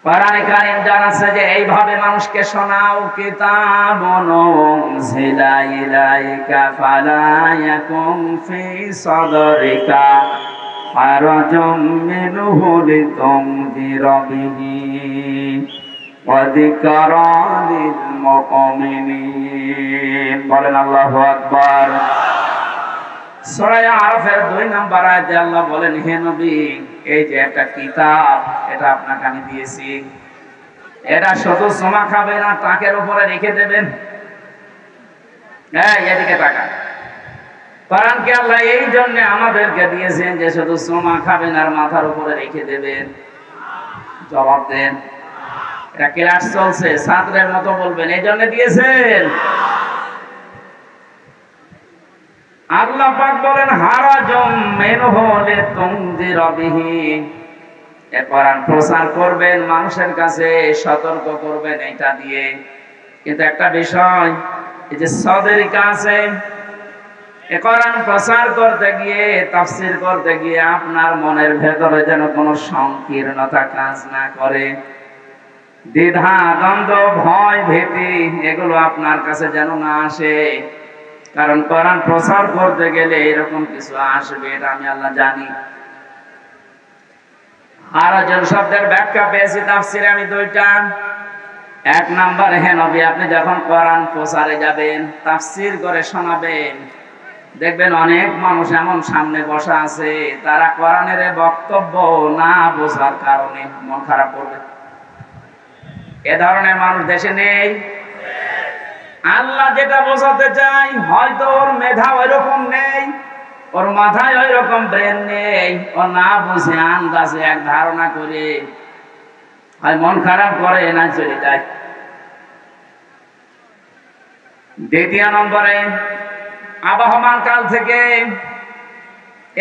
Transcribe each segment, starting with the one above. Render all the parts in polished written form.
কোরআনে কারীম জানাচ্ছে যে এইভাবে মানুষকে শোনাও, কিতাবুন উনজিলা ইলাইকা ফালা ইয়াকুম ফি সাদরিকা হারাজুম মিনহু লিতুনযিরা বিহি ওয়া যিকরা লিল মুমিনিন। বলেন আল্লাহু আকবার। সূরা আরাফের 2 নম্বর আয়াতে আল্লাহ বলেন, হে নবী, এই যে একটা কিতাব, এটা আপনাকে আমি দিয়েছি, এটা শুধু চুমা খাবে না, টাকের উপরে রেখে দেবেন। এদিকে তাকান। কোরআনকে আল্লাহ এই জন্য আমাদেরকে দিয়েছেন যে শুধু চুমা খাবেন আর মাথার উপরে রেখে দেবেন। জবাব দেন। এটা ক্লাস চলছে, ছাত্রের মতো বলবেন, এই জন্য দিয়েছেন। আল্লাহ পাক বলেন, হারাজুম মিনহু লিতুনযিরা বিহি, এই কোরআন প্রচার করবেন, মানুষের কাছে সতর্ক করবেন এটা দিয়ে। কিন্তু একটা বিষয়, এই যে সাদরিকা আছে, এই কোরআন প্রচার করতে গিয়ে, তাফসীর করতে গিয়ে আপনার মনের ভেতরে যেন কোনো সংকীর্ণতা কাজ না করে, দ্বিধা, দ্বন্দ্ব, ভয়, ভীতি এগুলো আপনার কাছে যেন না আসে। কারণ কোরআন প্রচার করতে গেলে এরকম কিছু আসবে, এটা আমি আল্লাহ জানি। হারাজুন শব্দের ব্যাখ্যা পেয়েছি তাফসীরে আমি 2টা। 1 নাম্বার, হে নবী, আপনি যখন কোরআন প্রচারে যাবেন, তাফসীর করে শোনাবেন, দেখবেন অনেক মানুষ এমন সামনে বসা আছে, তারা কোরআনের বক্তব্য না বোঝার কারণে মন খারাপ করবে। এ ধরনের মানুষ দেশে নেই। আল্লাহ যেটা বোঝাতে চাই, হয়তো ওর মেধা ওইরকম নেই, ওর মাথায় ওইরকম ব্রেন নেই, ও না বুঝে আন্দাজে এক ধারণা করে হয় মন খারাপ করে, না চলে যায়। 2 নম্বরে, আবহমান কাল থেকে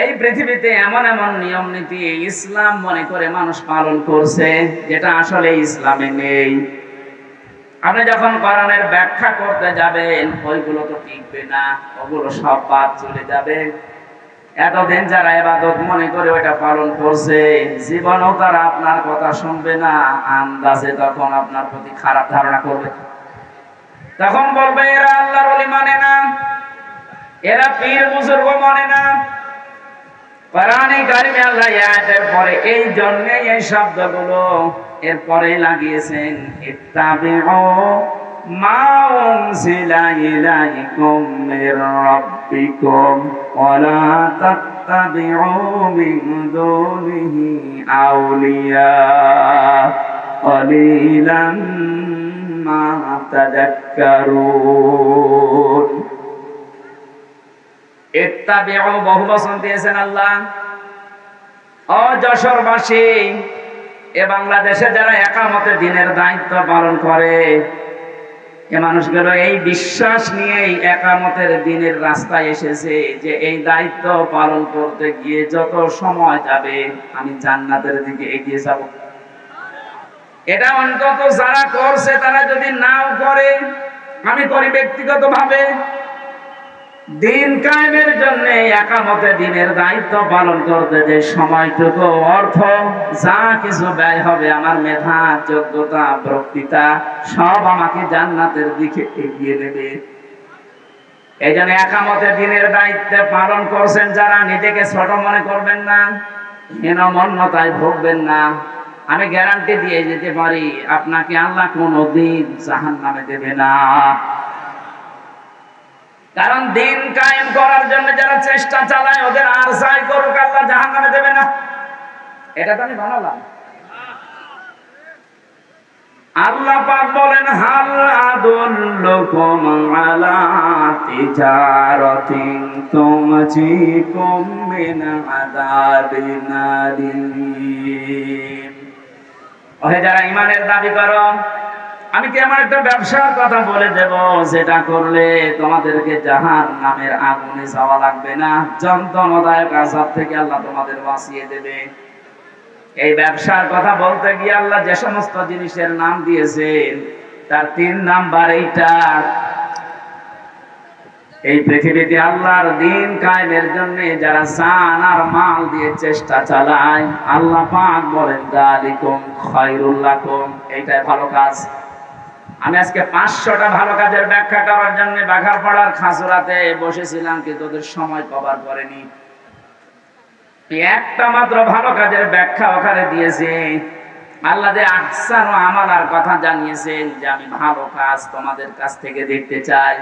এই পৃথিবীতে এমন এমন নিয়ম নীতি ইসলাম মনে করে মানুষ পালন করছে, যেটা আসলে ইসলামে নেই। আপনি যখন কোরআনের ব্যাখ্যা করতে যাবেন, ওইগুলো তো টিকবে না, ওগুলো সব বাদ চলে যাবে। এতদিন যারা ইবাদত মনে করে ওইটা পালন করছে, জীবনেও তারা আপনার কথা শুনবে না, আন্দাজে তখন আপনার প্রতি খারাপ ধারণা করবে। তখন বলবে, এরা আল্লাহর ওলি মানে না, এরা পীর বুজুর্গ মানে না। কোরআনে কারিমে আল্লাহ আয়াতের পরে এই জন্যই এই শব্দগুলো এরপরে লাগিয়েছেন, ইত্তাবিউ মা উনজিলা ইলাইকুম মির রাব্বিকুম ওয়া লা তাত্তাবিউ মিন দুনিহি আউলিয়া ক্বালিলাম মা তাযাক্কারুন। ইত্তাবিউ বহুবচন দিয়েছেন আল্লাহ। ও যশোরবাসী, এ বাংলাদেশে যারা একামতে দ্বীনের দায়িত্ব পালন করে, এ মানুষগুলো এই বিশ্বাস নিয়েই একামতের দ্বীনের রাস্তায় এসেছে যে এই দায়িত্ব পালন করতে গিয়ে যত সময় যাবে আমি জান্নাতের দিকে এগিয়ে যাব। এটা অন্তত যারা করছে, তারা যদি নাও করে, আমি করি ব্যক্তিগতভাবে, দিন কায়েমের জন্য একামতে দ্বীনের দায়িত্ব পালন করতে যে সময়টুকু, অর্থ, যা কিছু ব্যয় হবে, আমার মেধা, যোগ্যতা, বক্তৃতা সব আমাকে জান্নাতের দিকে এগিয়ে নেবে। এই জন্য একামতে দ্বীনের দায়িত্ব পালন করছেন যারা, নিজেকে ছোট মনে করবেন না, হীনমন্যতায় ভুগবেন না। আমি গ্যারান্টি দিয়ে যেতে পারি, আপনাকে আল্লাহ কোনদিন জাহান্নামে দেবে না। কারণ দিন কায়েম করার জন্য যারা চেষ্টা চালায়, ওদের আর যাই করুক আল্লাহ জাহান্নামে দেবে না। এটা তো আমি বানালাম। আল্লাহ পাক বলেন, হাল আদুল্লুকুম আলা তিজারাতিন তুমজিকুম মিন আযাবিন আলীম। ওহে যারা ঈমানের দাবি করো, আমি কি আমার একটা ব্যবসার কথা বলে দেব, যেটা করলে তোমাদেরকে জাহান্নামের আগুনে যাওয়া লাগবে না, যন্ত্রণাদায়ক আযাব থেকে আল্লাহ তোমাদের বাঁচিয়ে দেবে। এই ব্যবসার কথা বলতে গিয়ে আল্লাহ যে সমস্ত জিনিসের নাম দিয়েছেন, তার 3 নাম্বার এইটা। এই পৃথিবীতে আল্লাহর দিন কায়েমের জন্য যারা জান আর মাল দিয়ে চেষ্টা চালায়, আল্লাহ পাক বলেন যালিকুম খায়রুল লাকুম, এইটাই ভালো কাজ। আমি আজকে 500টা ভালো কাজের ব্যাখ্যা করার জন্য বাঘারপাড়ার খাসুরাতে বসেছিলাম, কিন্তু ওদের সময় কভার করেনি। একটা মাত্র ভালো কাজের ব্যাখ্যা ওখানে দিয়েছে। আল্লাহ যে আহসান ও আমালার কথা জানিয়েছেন, যে আমি ভালো কাজ তোমাদের কাছ থেকে দেখতে চাই।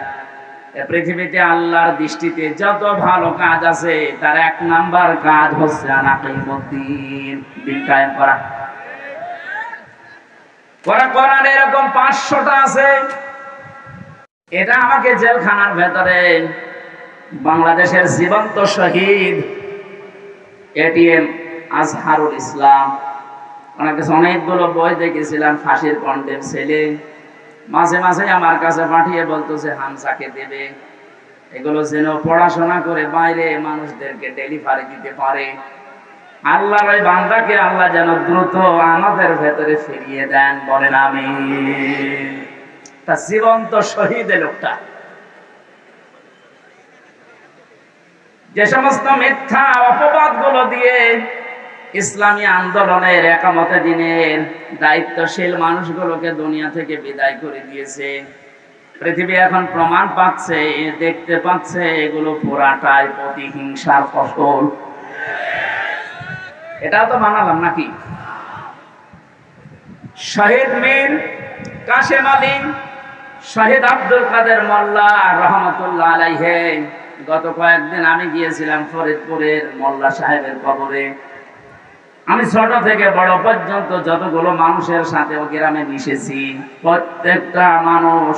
পৃথিবীতে আল্লাহর দৃষ্টিতে যত ভালো কাজ আছে, তার 1 নাম্বার কাজ হচ্ছে আনাকিমুদ্দিন, দিন কায়েম করা। কোরআনে এরকম 500টা আছে। এটা আমাকে জেলখানার ভেতরে বাংলাদেশের জীবন্ত শহীদ এটিএম আজহারুল ইসলাম, ওনার কাছে অনেকগুলো বই দেখেছিলাম, ফাঁসির কন্টেম ছেলে, মাঝে মাঝে আমার কাছে পাঠিয়ে বলতেছে হামজাকে দেবে, এগুলো যেন পড়াশোনা করে বাইরে মানুষদেরকে ডেলিভারি দিতে পারে। আল্লাহর ওই বান্দাকে আল্লাহ যেন দ্রুত আমাদের ভেতরে ফিরিয়ে দেন, বলেন আমিন। তা জীবন্ত শহীদ লোকটা যে সমস্ত মিথ্যা অপবাদ গুলো দিয়ে ইসলামী আন্দোলনের একামতে দিনের দায়িত্বশীল মানুষগুলোকে দুনিয়া থেকে বিদায় করে দিয়েছে, পৃথিবী এখন প্রমাণ পাচ্ছে, দেখতে পাচ্ছে এগুলো পুরাটাই প্রতিহিংসার ফসল। এটাও তো বানালাম নাকি? শহীদ মীর কাশেম আলী, শহীদ আব্দুল কাদের মোল্লা রহমতুল্লাহ আলাইহি, গত কয়েকদিন আমি গিয়েছিলাম ফরিদপুরের মোল্লা সাহেবের কবরে। আমি ছোট থেকে বড় পর্যন্ত যতগুলো মানুষের সাথে ও গ্রামে মিশেছি, প্রত্যেকটা মানুষ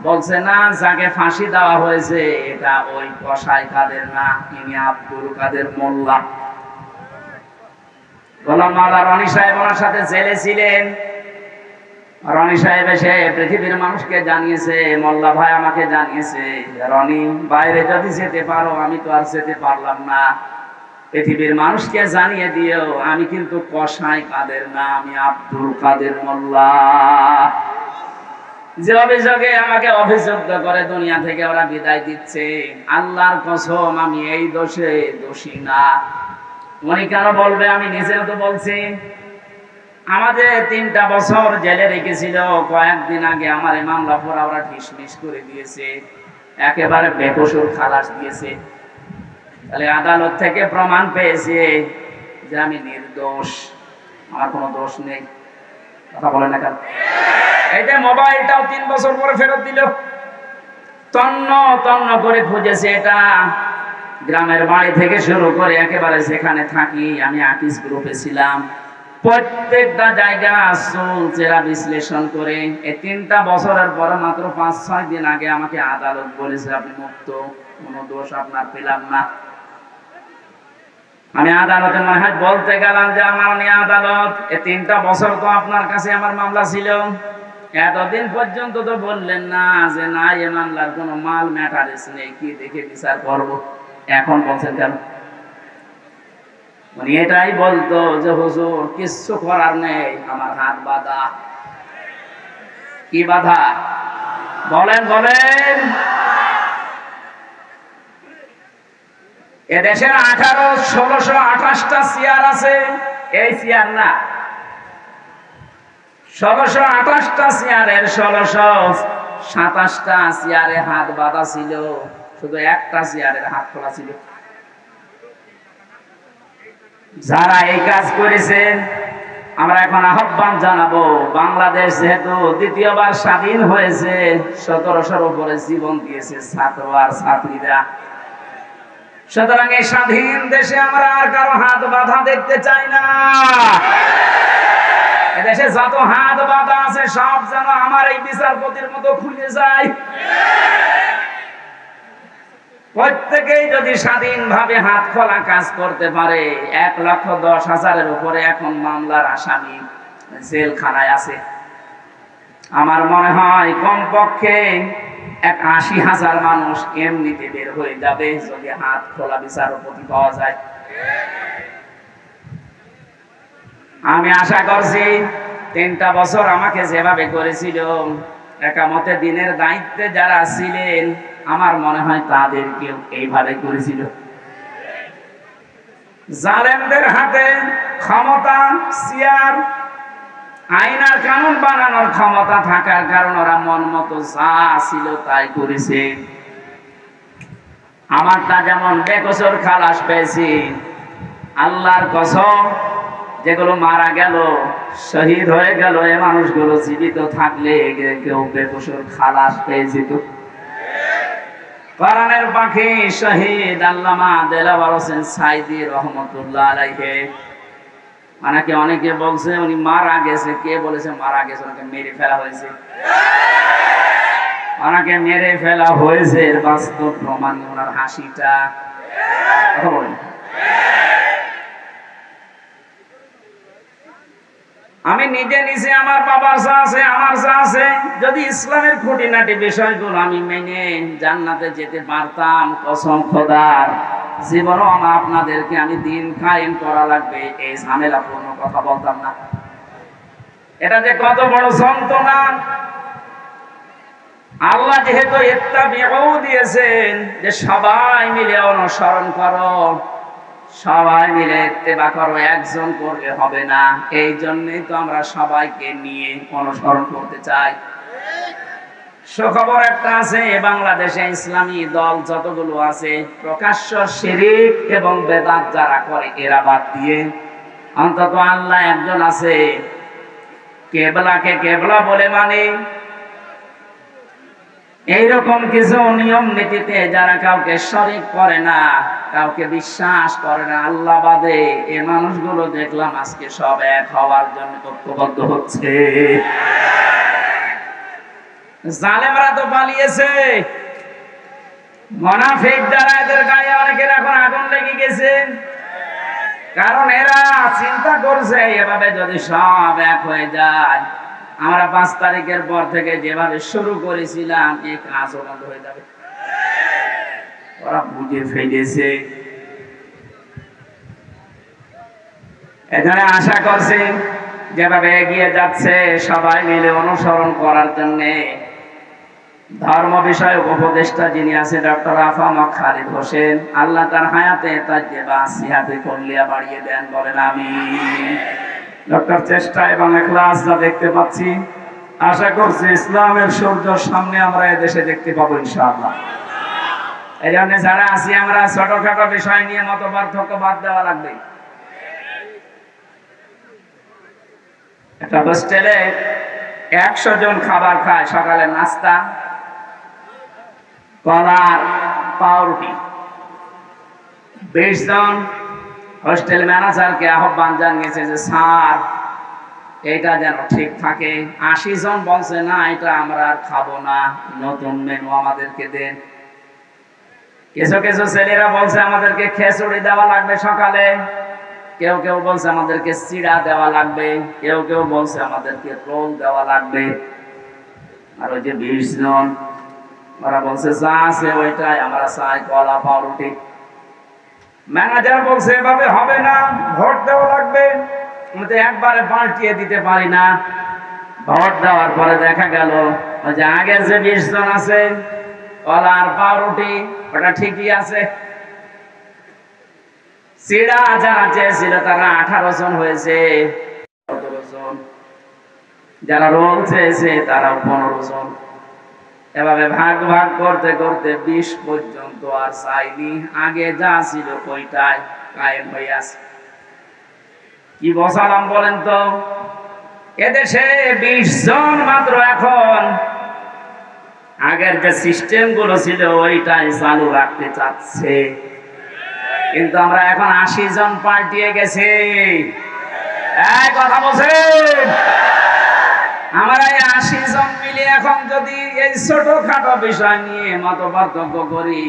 বলছে না, যাকে ফাঁসি দেওয়া হয়েছে এটা ওই কসাই কাদের না, ইনি আব্দুল কাদের মোল্লা। গোলাম মাওলা রনি সাহেব ওনার সাথে জেলে ছিলেন। রনি সাহেব এসে পৃথিবীর মানুষকে জানিয়েছে, মোল্লা ভাই আমাকে জানিয়েছে, রনি বাইরে যদি যেতে পারো, আমি তো আর যেতে পারলাম না, পৃথিবীর মানুষকে জানিয়ে দিও আমি কিন্তু কসাই কাদের না, আমি আব্দুল কাদের মোল্লা। যে অভিযোগে আমাকে অভিযুক্ত করে দুনিয়া থেকে ওরা বিদায় দিচ্ছে, আল্লাহর কসম আমি এই দোষে দোষী না। উনি কেন বলবে? আমি নিজেও তো বলছি। আমাদের 3টা বছর জেলে রেখেছিল, কয়েকদিন আগে আমার এই মামলা পড়া ওরা ডিসমিস করে দিয়েছে, একেবারে বেকসুর খালাস দিয়েছে। তাহলে আদালত থেকে প্রমাণ পেয়েছে যে আমি নির্দোষ, আমার কোনো দোষ নেই। কথা বলেন না কেন? এই যে মোবাইলটাও 3 বছর পরে ফেরত দিল, তন্ন তন্ন করে খুঁজেছে। এটা গ্রামের বাড়ি থেকে শুরু করে একেবারে যেখানে থাকি, আমি আকিস গ্রুপে ছিলাম, প্রত্যেকটা জায়গা চুলচেরা বিশ্লেষণ করে এই 3টা বছরের পরে মাত্র 5-6 দিন আগে আমাকে আদালত বলেছে আপনি মুক্ত, কোনো দোষ আপনার পেলাম না। আমি আদালতে মনে হয় বলতে গেলাম যে আমার নিয়ে আদালত, এই 3টা বছর তো আপনার কাছে আমার মামলা ছিল, এতদিন পর্যন্ত তো বললেন না যে না এ মামলার কোনো মাল ম্যাটারেস নেই, কি দেখে বিচার করবো, এখন বলছেন কেন? উনি এটাই বলতো যে হুজুর কিচ্ছু করার নেই, আমার হাত বাঁধা। কি বাধা? বলেন বলেন। এদেশের 1628টা চেয়ার আছে, এই চেয়ার না, 1628টা চেয়ারের 1627টা চেয়ারে হাত বাঁধা ছিল, শুধু একটা চেয়ারের হাত খোলা ছিল। যারা এই কাজ করেছেন, আমরা এখন আহ্বান জানাবো, বাংলাদেশ যেহেতু দ্বিতীয়বার স্বাধীন হয়েছে, 1700-র উপরে জীবন দিয়েছে ছাত্র আর ছাত্রীরা, সুতরাং এই স্বাধীন দেশে আমরা আর কারো হাত বাঁধা দেখতে চাই না। এদেশে যত হাত বাঁধা আছে সব যেন আমার এই বিচারপতির মতো খুলে যায়। প্রত্যেকেই যদি স্বাধীনভাবে হাত খোলা কাজ করতে পারে, 1,10,000-এর উপরে এখন মামলার আসামি জেলখানায় আছে। আমার মনে হয় কমপক্ষে 80,000 মানুষ এমনিতে বের হয়ে যাবে যদি হাত খোলা বিচারপতি পাওয়া যায়। আমি আশা করছি 3টা বছর আমাকে যেভাবে করেছিল, একামতে দিনের দায়িত্বে যারা ছিলেন আমার মনে হয় তাদেরকেও এইভাবে করেছিল। জালেমদের হাতে ক্ষমতা, চেয়ার, আইন আর কানুন বানানোর ক্ষমতা থাকার কারণে ওরা মন মতো যা ছিল তাই করেছে। আমারটা যেমন বেকসুর খালাস পেয়েছি, আল্লাহর কসম, যেগুলো মারা গেল, শহীদ হয়ে গেল, এ মানুষগুলো জীবিত থাকলে কেউ বেকসুর খালাস পেয়েছি। তো কোরআনের পাখি শহীদ আল্লামা দেলাওয়ার হোসেন সাইদি রহমতুল্লাহ আলাইহি, মানে কি অনেকে বলছে উনি মারা গেছে, কে বলেছে মারা গেছে? ওনাকে মেরে ফেলা হয়েছে। ওনাকে মেরে ফেলা হয়েছে, এর বাস্তব প্রমাণ ওনার হাসিটা। কথা বলেন। আমি নিজে আমার বাবার যা আছে, আমার যা আছে, যদি ইসলামের খুঁটিনাটি বিষয়গুলো আমি মেনে জান্নাতে যেতে পারতাম, কসম খোদার জীবনও আপনাদেরকে আমি দিন কায়েম করা লাগবে এই ঝামেলাপূর্ণ কথা বলতাম না। এটা যে কত বড় যন্ত্রণা! আল্লাহ যেহেতু ইত্তাবিউ দিয়েছেন যে সবাই মিলে অনুসরণ করো, সবাই মিলে ইত্তেবা করো, একজন করলে হবে না, এই জন্যই তো আমরা সবাইকে নিয়ে অনুসরণ করতে চাই। সুখবর একটা আছে, বাংলাদেশে ইসলামী দল যতগুলো আছে, প্রকাশ্য শিরক এবং বেদাত যারা করে এরা বাদ দিয়ে অন্তত আল্লাহ একজন আছে, কেবলাকে কেবলা বলে মানে, এইরকম কিছু নিয়ম নীতিতে যারা কাউকে শরীক করে না, কাউকে বিশ্বাস করে না, আল্লাহ বাদে, এই মানুষগুলো দেখলাম আজকে সব এক হওয়ার জন্য ঐক্যবদ্ধ হচ্ছে। জালেমরা তো পালিয়েছে, মুনাফিক যারা, এদের গায়ে অনেকের এখন আগুন লেগে গেছে, কারণ এরা চিন্তা করছে এভাবে যদি সব এক হয়ে যায়, আমরা 5 তারিখের পর থেকে যেভাবে শুরু করেছিলাম এই কাজও বন্ধ হয়ে যাবে। ওরা বুঝে ফেলেছে। এখানে আশা করছি যেভাবে এগিয়ে যাচ্ছে সবাই মিলে অনুসরণ করার জন্য ধর্ম বিষয়ক উপদেষ্টা যিনি আছে ডক্টর আফামা খালিদ হোসেন, আল্লাহ তার হায়াতে তাজ্জেবা সিহাতে কল্লিয়া বাড়িয়ে দেন, বলেন আমিন। ডক্টর চেষ্টা এবং ইখলাস যা দেখতে পাচ্ছি, আশা করছি ইসলামের সূর্য সামনে আমরা এদেশে দেখতে পাবো ইনশাআল্লাহ। এই জন্য যারা আছি আমরা ছোটখাটো বিষয় নিয়ে মত পার্থক্য বাদ দেওয়া লাগবে। একটা হোস্টেলে 100 জন খাবার খায়, সকালে নাস্তা, কলার পাউরুটি। 20 জন হোস্টেল ম্যানেজারকে আহ্বান জানিয়েছে যে স্যার এটা যেন ঠিক থাকে। 80 জন বলছে না, এটা আমরা আর খাবো না, নতুন মেনু আমাদেরকে দেন। কিছু কিছু ছেলেরা বলছে আমাদেরকে খিচুড়ি দেওয়া লাগবে সকালে, কেউ কেউ বলছে আমাদেরকে চিড়া দেওয়া লাগবে, কেউ কেউ বলছে আমাদেরকে রোল দেওয়া লাগবে। আর ওই যে 20 জন ওরা বলছে যা আছে ওইটাই আমরা চাই, কলা পাউরুটি। ম্যানেজার বলছে এভাবে হবে না, ভোট দেওয়া লাগবে, আমি তো একবারে পাল্টিয়ে দিতে পারি না। ভোট দেওয়ার পরে দেখা গেল ওই যে আগের যে 20 জন আছে, কলা আর পাউরুটি ওটা ঠিকই আছে। চিড়া যারা চেয়েছিল তারা 18 জন হয়েছে, 17 জন। যারা রোল চেয়েছে তারা 15 জন। এভাবে ভাগ ভাগ করতে করতে 20 পর্যন্ত আর চাইনি, আগে যা ছিল ওইটাই কায়েম হয়ে আছে। কি বসালাম বলেন তো? এদেশে 20 জন মাত্র এখন আগের যে সিস্টেম গুলো ছিল ওইটাই চালু রাখতে চাচ্ছে, কিন্তু আমরা এখন 80 জন পাল্টিয়ে গেছি। এই কথা বলছেন? আমরা এই 80 জন মিলে এখন যদি এই ছোটখাটো বিষয় নিয়ে মত পার্থক্য করি,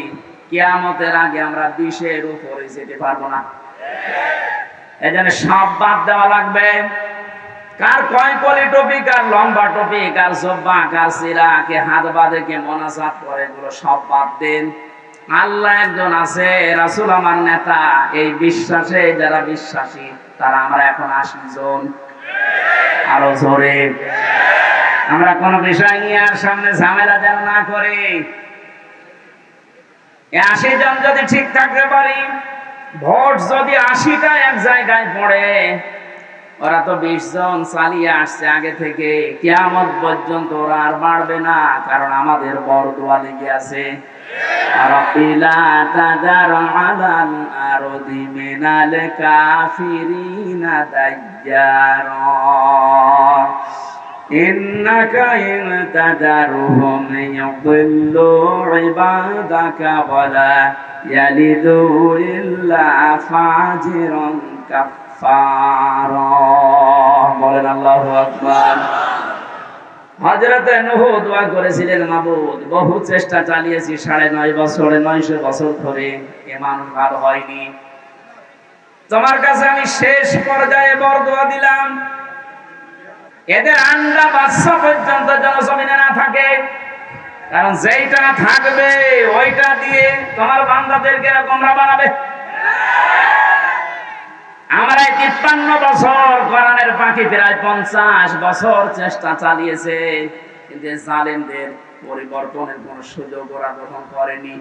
কিয়ামতের আগে আমরা 20-এর উপরে যেতে পারবো না। এই জন্য সব বাদ দেওয়া লাগবে। কার কয় কলি টপি, কার লম্বা টপি, কার জব্বা, কার সিরা, কে হাত বাঁধে, কে মোনাজাত করে, এগুলো সব বাদ দেন। আল্লাহ একজন আছে, রাসূল আমার নেতা, এই বিশ্বাসে যারা বিশ্বাসী তারা আমরা এখন 80 জন। আরো জোরে। আমরা কোন বিষয় নিয়ে আর সামনে ঝামেলা যেন না করি। 80 জন যদি ঠিক থাকতে পারি, ভোট যদি 80টা এক জায়গায় পড়ে, ওরা তো 20 জন চালিয়ে আসছে আগে থেকে, কিয়ামত পর্যন্ত ওরা আর বাড়বে না, কারণ আমাদের বরদোয়া লেগে আছে। রাব্বিলা তাদার আলাল আরদি মিনাল কাফিরিনা দাইয়ারা ইন্নাকা ইন তাদারহুম ইউদিল্লু ইবাদাকা ওয়ালা ইয়ালিদু ইল্লা ফাজিরান কাফফারা। বলেন আল্লাহু আকবার। হযরতে নূহ দোয়া করেছিলেন, মাবুদ বহু চেষ্টা চালিয়েছি 9.5 বছরে, 900 বছর ধরে এ মানুষ ভালো হয়নি, তোমার কাছে আমি শেষ পর্যায়ে বরদোয়া দিলাম, এদের আন্ডা বাচ্চা পর্যন্ত যেন জমিনে না থাকে, কারণ যেইটা থাকবে ওইটা দিয়ে তোমার বান্দাদেরকে তোমরা বানাবে। আমরা 53 বছর, কোরআনের পাখি প্রায় 50 বছর চেষ্টা চালিয়েছে, কিন্তু জালেমদের পরিবর্তনের কোন সুযোগ ওরা গ্রহণ করেনি।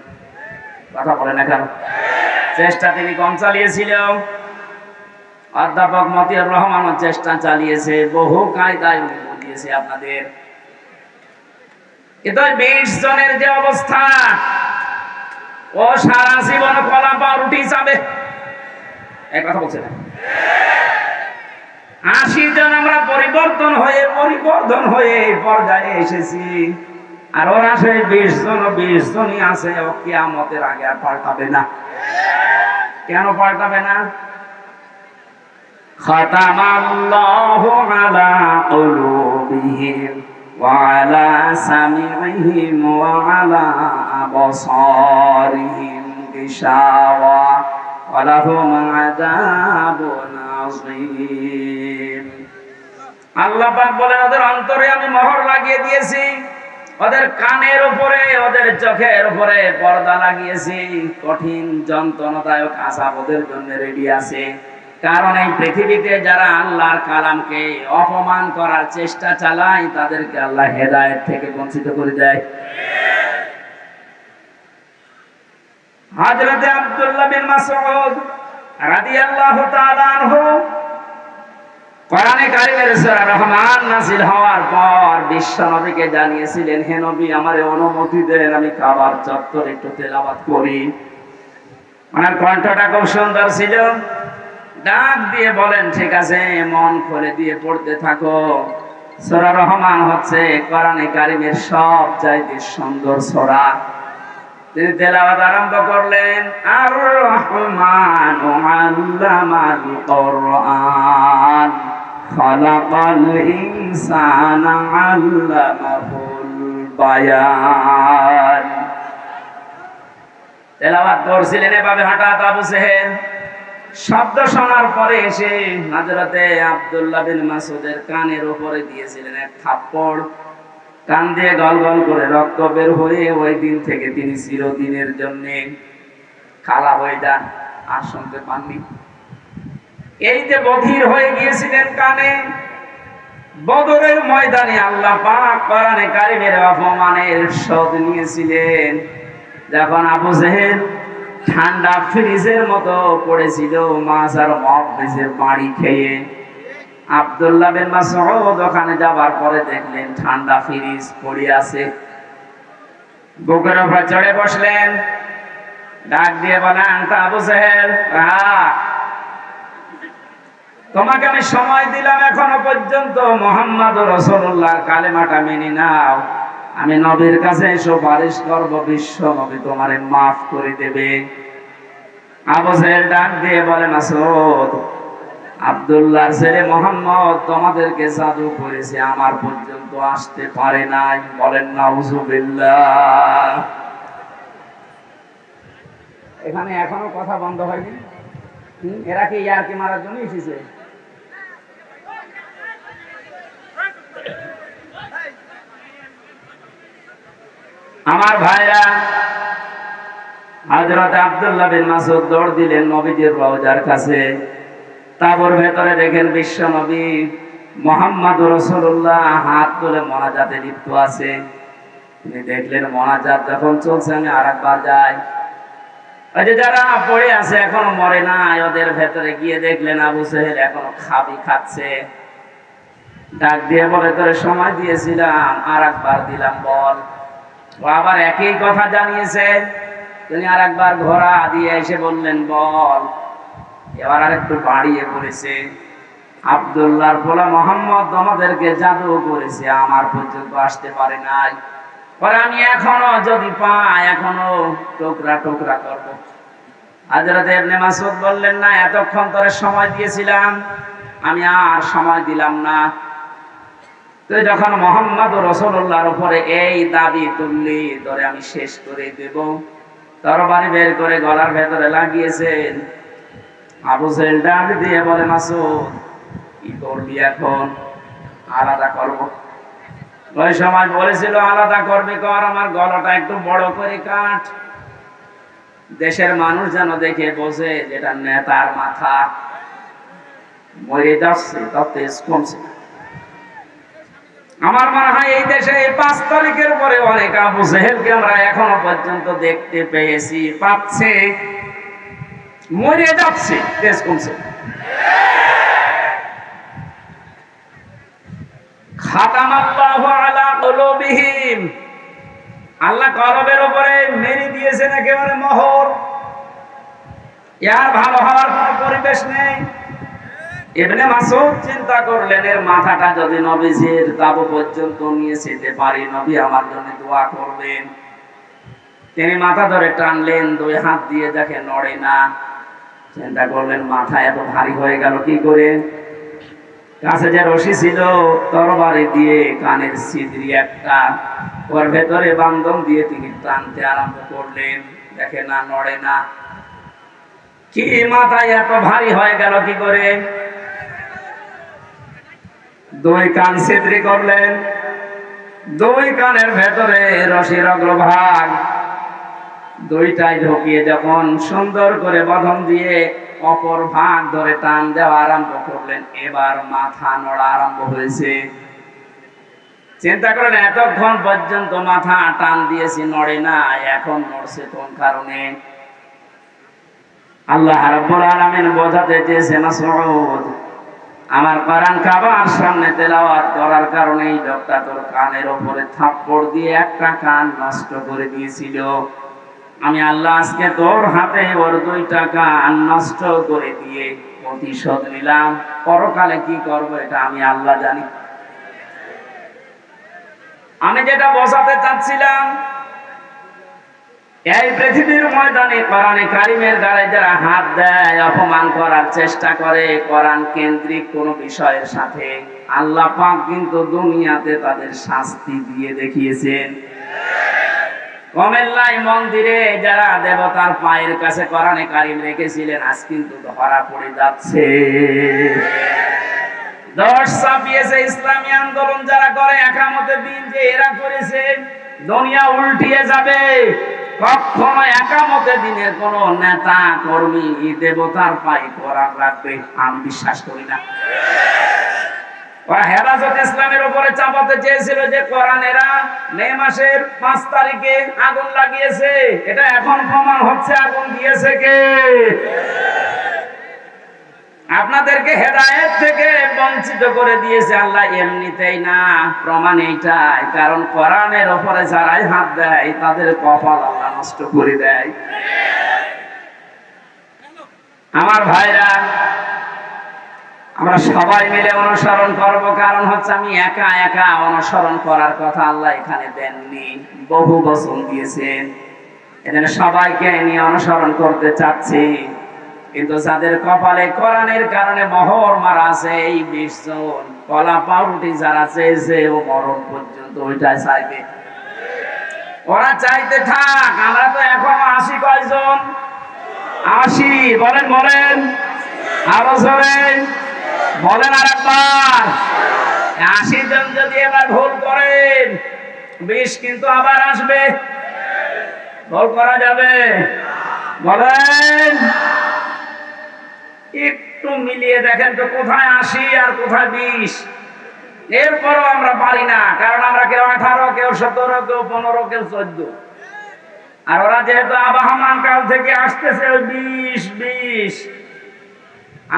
কথা বলে না কেন? চেষ্টা তিনি কম চালিয়েছিল। অধ্যাপক মতিউর রহমানও চেষ্টা চালিয়েছে, বহু কায়দায় উনি বুঝিয়েছে আপনাদের। কিন্তু 20 জনের যে অবস্থা, ও সারা জীবন কলা পাউরুটি যাবে, এই কথা বলছে না। 80 জন আমরা পরিবর্তন হয়ে পর্যায়ে এসেছি, আর ওরা সেই 20 জনই আছে, ও কিয়ামতের আগে আর পাল্টাবে না। কেন পাল্টাবে না? খাতামাল্লাহু আলা কুলুবিহিম ওয়া আলা সামিইহিম ওয়া আলা আবসারিহিম গিশাওয়া ওয়া লাহুম আযাবুন আযীম। আল্লাহ পাক বলেন, ওদের অন্তরে আমি মোহর লাগিয়ে দিয়েছি, ওদের কানের উপরে, ওদের চোখের উপরে পর্দা লাগিয়েছি, কঠিন যন্ত্রণাদায়ক আযাব ওদের জন্য রেডি আছে। কারণ এই পৃথিবীতে যারা আল্লাহর কালামকে অপমান করার চেষ্টা চালায়, তাদেরকে আল্লাহ হেদায়েত থেকে বঞ্চিত করে দেয়। হযরত আব্দুল্লাহ বিন মাসউদ রাদিয়াল্লাহু তাআলা আনহু কোরআনে কারিমের সূরা রহমান নাযিল হওয়ার পর বিশ্ব নবীকে জানিয়েছিলেন, হে নবী, আমারে অনুমতি দেন, আমি কাবার চত্বরে একটু তেলাওয়াত করি। ওনার কণ্ঠটা খুব সুন্দর ছিল, ডাক দিয়ে বলেন, ঠিক আছে, মন খুলে দিয়ে পড়তে থাকো। সূরা রহমান হচ্ছে কোরআনে কারিমের সবচাইতে সুন্দর সূরা। তিনি তেলাওয়াত আরম্ভ করলেন, আর রহমানু আল্লামাল কোরআন খালাকাল ইনসানা আল্লামাহুল বায়ান। তেলাওয়াত করছিলেন এভাবে হঠাৎ আবু জেহেল শব্দ শোনার পরে এসে হযরতে আব্দুল্লাহ বিন মাসউদের কানের উপরে দিয়েছিলেন এক থাপ্পড়। কান দিয়ে গলগল করে রক্ত বের হয়ে ওই দিন থেকে তিনি চিরদিনের জন্য কালা হয়ে যান, আর শুনতে পাননি। এই যে বধির হয়ে গিয়েছিলেন কানে, বদরের ময়দানে আল্লাহ পাক কোরআনে কারিমের অপমানের শোধ নিয়েছিলেন। যখন আবু জেহেল ঠান্ডা ফ্রিজের মতো পড়েছিল মাছ আর মগজের বাড়ি খেয়ে, আব্দুল্লাহ বিন মাসউদ ওখানে যাবার পরে দেখলেন ঠান্ডা ফ্রিজ পড়ে আছে, বুকের উপর চড়ে বসলেন, ডাক দিয়ে বলেন, আবু জেহেল, তোমাকে আমি সময় দিলাম, এখনো পর্যন্ত মুহাম্মদুর রাসূলুল্লাহর কালেমাটা মেনে নাও, আমি নবীর কাছে সুপারিশ করব, বিশ্ব নবী তোমারে মাফ করে দেবে। আবু জেহেল ডাক দিয়ে বলে, মাসউদ, আব্দুল্লাহর ছেলে মুহাম্মদ তোমাদেরকে জাদু করেছে, আমার পর্যন্ত আসতে পারে নাই। বলেন নাউজুবিল্লাহ। এখানে এখনো কথা বন্ধ হয়নি। এরা কি ইয়ারকি মারার জন্য এসেছে? আমার ভাইরা, হযরত আব্দুল্লাহ বিন মাসউদ দৌড় দিলেন নবীজির রওজার কাছে। তাবর ভেতরে দেখেন বিশ্ব নবী মুহাম্মদুর রাসূলুল্লাহ হাত তুলে মোনাজাতে লিপ্ত আছে। তিনি দেখলেন মোনাজাত যখন চলছে, আমি আরেকবার যাই। ওই যে যারা পড়ে আছে এখনো মরে নাই, ওদের ভেতরে গিয়ে দেখলেন আবু জেহেল এখনো খাচ্ছে। ডাক দিয়ে বলে, তোরে সময় দিয়েছিলাম, আর একবার দিলাম, বল। ও আবার একই কথা জানিয়েছে। তিনি আর একবার ঘোড়া দিয়ে এসে বললেন, বল। এবার আর একটু বাড়িয়ে বলেছে, আব্দুল্লাহর পোলা মোহাম্মদ আমাদেরকে জাদু করেছে, আমার পর্যন্ত আসতে পারে নাই। পরে আমি এখনো যদি পাই, এখনো টুকরা টুকরা করব। হযরত ইবনে মাসউদ বললেন, না, এতক্ষণ তোরে সময় দিয়েছিলাম, আমি আর সময় দিলাম না। তুই যখন মুহাম্মদ রাসূলুল্লাহর উপরে এই দাবি তুললি, তোরে আমি শেষ করে দেব। তরবারি বের করে গলার ভেতরে লাগিয়েছেন। আবু জেহেল ডাক দিয়ে বলে, মাসউদ, কি করবি এখন? আলাদা করব। ওই সময় বলেছিল, আলাদা করবি কর, আমার গলাটা একটু বড় করে কাট, দেশের মানুষ যেন দেখে বোঝে যেটা নেতার মাথা। মরে যাচ্ছে, তাতে কমছে। আমার মনে হয় এই দেশে 5 তারিখের পরে অনেক আবু জেহেলকে আমরা এখনো পর্যন্ত দেখতে পেয়েছি, পাচ্ছে, মরে যাচ্ছে, দেশ কমছে। খাতামাল্লাহু আলা কুলুবিহিম, আল্লাহ কলবের উপরে মেরে দিয়েছেন একেবারে মোহর। এর ভালো হওয়ার কোনো পরিবেশ নেই। ইবনে মাসউদ চিন্তা করলেন, এর মাথাটা যদি নবীজির তাবু পর্যন্ত নিয়ে যেতে পারি, নবী আমার জন্য দোয়া করবেন। তিনি মাথা ধরে টানলেন, 2 হাত দিয়ে দেখে নড়ে না। চিন্তা করলেন, মাথা এত ভারী হয়ে গেল কি করে? কাছে যে রশি ছিল, তরবারি দিয়ে কানের ছিদ্রি একটা, ওর ভেতরে বান্ধন দিয়ে তিনি টানতে আরম্ভ করলেন। দেখে না, নড়ে না। কি মাথায় এত ভারী হয়ে গেল কি করে? 2 কান ছিদ্রি করলেন। 2 কানের ভেতরে রশির অগ্রভাগ 2টাই ঢুকিয়ে যখন সুন্দর করে বাঁধন দিয়ে অপর ভাগ ধরে টান দেওয়া আরম্ভ করলেন, এবার মাথা নড়া আরম্ভ হয়েছে। চিন্তা করেন, এতক্ষণ পর্যন্ত মাথা টান দিয়েছি, নড়ে না, এখন নড়ছে কোন কারণে? আল্লাহ রাব্বুল আলামিন বোঝাতে চেয়েছে, মাসউদ, আমার কোরআন কাবার সামনে তেলাওয়াত করার কারণেই লোকটা তোর কানের উপরে থাপ্পড় দিয়ে একটা কান নষ্ট করে দিয়েছিল। আমি আল্লাহ আজকে তোর হাতে ওর 2টা কান নষ্ট করে দিয়ে প্রতিশোধ নিলাম। পরকালে কি করব এটা আমি আল্লাহ জানি। আমি যেটা বোঝাতে চাচ্ছিলাম, এই পৃথিবীর ময়দানে কোরআনে কারিমের গায়ে যারা হাত দেয়, অপমান করার চেষ্টা করে কোরআন কেন্দ্রিক কোন বিষয়ের সাথে, আল্লাহ পাক কিন্তু দুনিয়াতে তাদের শাস্তি দিয়ে দেখিয়েছেন। কমেল্লাই মন্দিরে যারা দেবতার পায়ের কাছে কোরআনে কারিম রেখেছিলেন, আজ কিন্তু ধরা পড়ে যাচ্ছে। 10 ছাপিয়েছে ইসলামী আন্দোলন যারা করে, একামতের দিন যে এরা করেছে, দুনিয়া উল্টিয়ে যাবে। কখনো একামতের দিনের কোন নেতা কর্মী দেবতার পায়ে কোরআন রাখবে আমি বিশ্বাস করি না। ওরা হেফাজত ইসলামের উপরে চাপাতে চেয়েছিল যে কোরআনেরা মে মাসের 5 তারিখে আগুন লাগিয়েছে। এটা এখন প্রমাণ হচ্ছে আগুন দিয়েছে কে? আপনাদেরকে হেদায়েত থেকে বঞ্চিত করে দিয়েছে আল্লাহ এমনিতেই না, প্রমাণ এইটাই। কারণ কোরআনের উপরে যারাই হাত দেয় তাদের কপাল আল্লাহ নষ্ট করে দেয়। আমার ভাইরা, আমরা সবাই মিলে অনুসরণ করব। কারণ হচ্ছে আমি একা একা অনুসরণ করার কথা আল্লাহ এখানে দেননি, বহু বচন দিয়েছেন। এখানে সবাইকে নিয়ে অনুসরণ করতে চাচ্ছি। কিন্তু যাদের কপালে কোরআনের কারণে মোহর মারা আছে, এই 20 জন কলা পাউরুটি যারা চেয়েছে, ও মরণ পর্যন্ত ওইটাই চাইবে। ওরা চাইতে থাক, আমরা তো এখন 80 কয়জন? 80 বলেন, বলেন আরো জোরে বলেন আরেকবার। 80 জন যদি এবার ভুল করেন, 20 কিন্তু আবার আসবে। ভুল করা যাবে? বলেন, একটু মিলিয়ে দেখেন তো কোথায় 80 আর কোথায় 20। এরপরও আমরা পারি না, কারণ আমরা কেউ 18, কেউ 17, কেউ 15, কেউ 14। আর ওরা যেহেতু আবহমান কাল থেকে আসতেছে ওই 20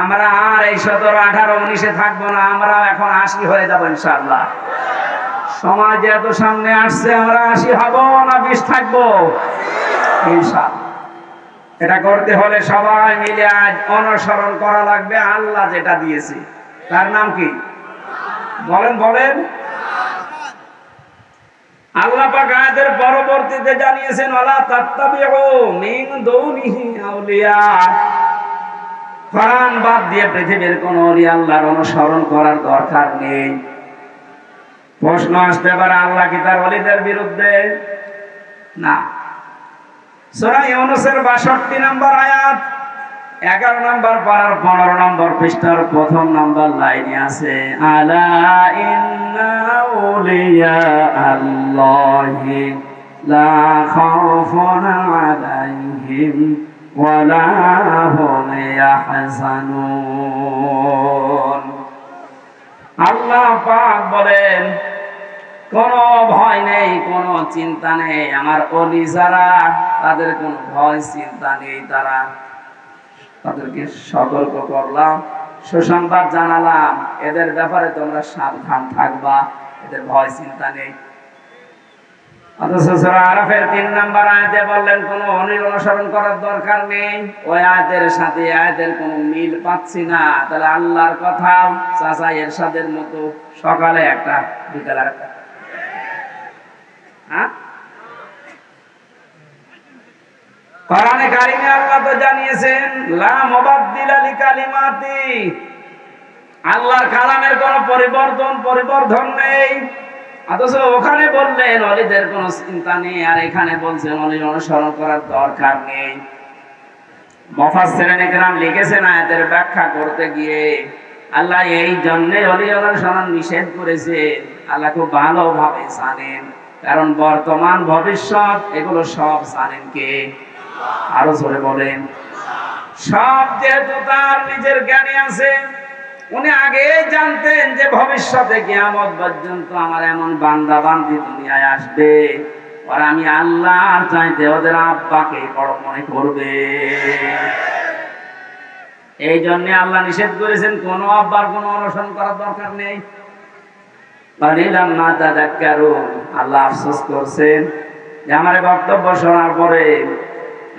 আমরা আর এই 17, 18, 19-এ থাকবো না, আমরা এখন 80 হয়ে যাবো ইনশাআল্লাহ। সময় যেহেতু সামনে আসছে, আমরা 80 হব না 20 থাকবো ইনশাআল্লাহ। এটা করতে হলে সবাই মিলে আজ অনুসরণ করা লাগবে আল্লাহ যেটা দিয়েছে। তার নাম কি? বলেন বলেন। আল্লাহ পাক আয়াতের পরবর্তীতে জানিয়েছেন, ওয়ালা তাত্তাবিউ মিন দুনিহি আউলিয়া। কোরআন বাদ দিয়ে পৃথিবীর কোন ওলি আল্লাহর অনুসরণ করার দরকার নেই। প্রশ্ন আসতে পারে, আল্লাহ কি তার ওলিদের বিরুদ্ধে? না। সূরা ইউনূসের 62 নম্বর আয়াত, 11 নম্বর পারার 15 নম্বর পৃষ্ঠার প্রথম নম্বর লাইনে আছে, আলা ইন্না আউলিয়া আল্লাহি লা খাউফুন আলাইহিম ওয়া লা হুম ইয়াহজানুন। আল্লাহ পাক বলেন, কোনো ভয় নেই, কোনো চিন্তা নেই আমার ওলি যারা, তাদের কোনো ভয় চিন্তা নেই। তাদেরকে সতর্ক করলাম, সুসংবাদ জানালাম, এদের ব্যাপারে তোমরা সাবধান থাকবা, এদের ভয় চিন্তা নেই। অথচ সূরা আরাফের 3 নম্বর আয়াতে বললেন কোনো অনুসরণ করার দরকার নেই। ওই আয়াতের সাথে আয়াতের কোনো মিল পাচ্ছি না। তাহলে আল্লাহর কথা চাচা এরশাদের মতো সকালে একটা বিকালে একটা, কোরআনে কারিমে আল্লাহ তো জানিয়েছেন, লা মুবাদদিলা লিকালিমাতি, আল্লাহর কালামের কোনো পরিবর্ধন নেই। অথচ ওখানে বললেন ওলিদের কোনো চিন্তা নেই, আর এখানে বলছেন ওলি অনুসরণ করার দরকার নেই। মুফাসসিরিন ইকরাম লিখেছেন আয়াতের ব্যাখ্যা করতে গিয়ে, আল্লাহ এই জন্যে ওলি অনুসরণ নিষেধ করেছেন। আল্লাহ খুব ভালোভাবে জানেন, কারণ বর্তমান ভবিষ্যৎ এগুলো সব জানেন কে? আরো জোরে বলেন। সব যেহেতু তার নিজের জ্ঞানে আছে, উনি আগে জানতেন যে ভবিষ্যতে কিয়ামত পর্যন্ত আমার এমন বান্দা বান্দি দুনিয়ায় আসবে, আর আমি আল্লাহর চাইতে ওদের আব্বাকে বড় মনে করবে। এই জন্য আল্লাহ নিষেধ করেছেন কোনো আব্বার কোনো অনুসরণ করার দরকার নেই। আল্লাহ আফসোস করছেন যে আমার বক্তব্য শোনার পরে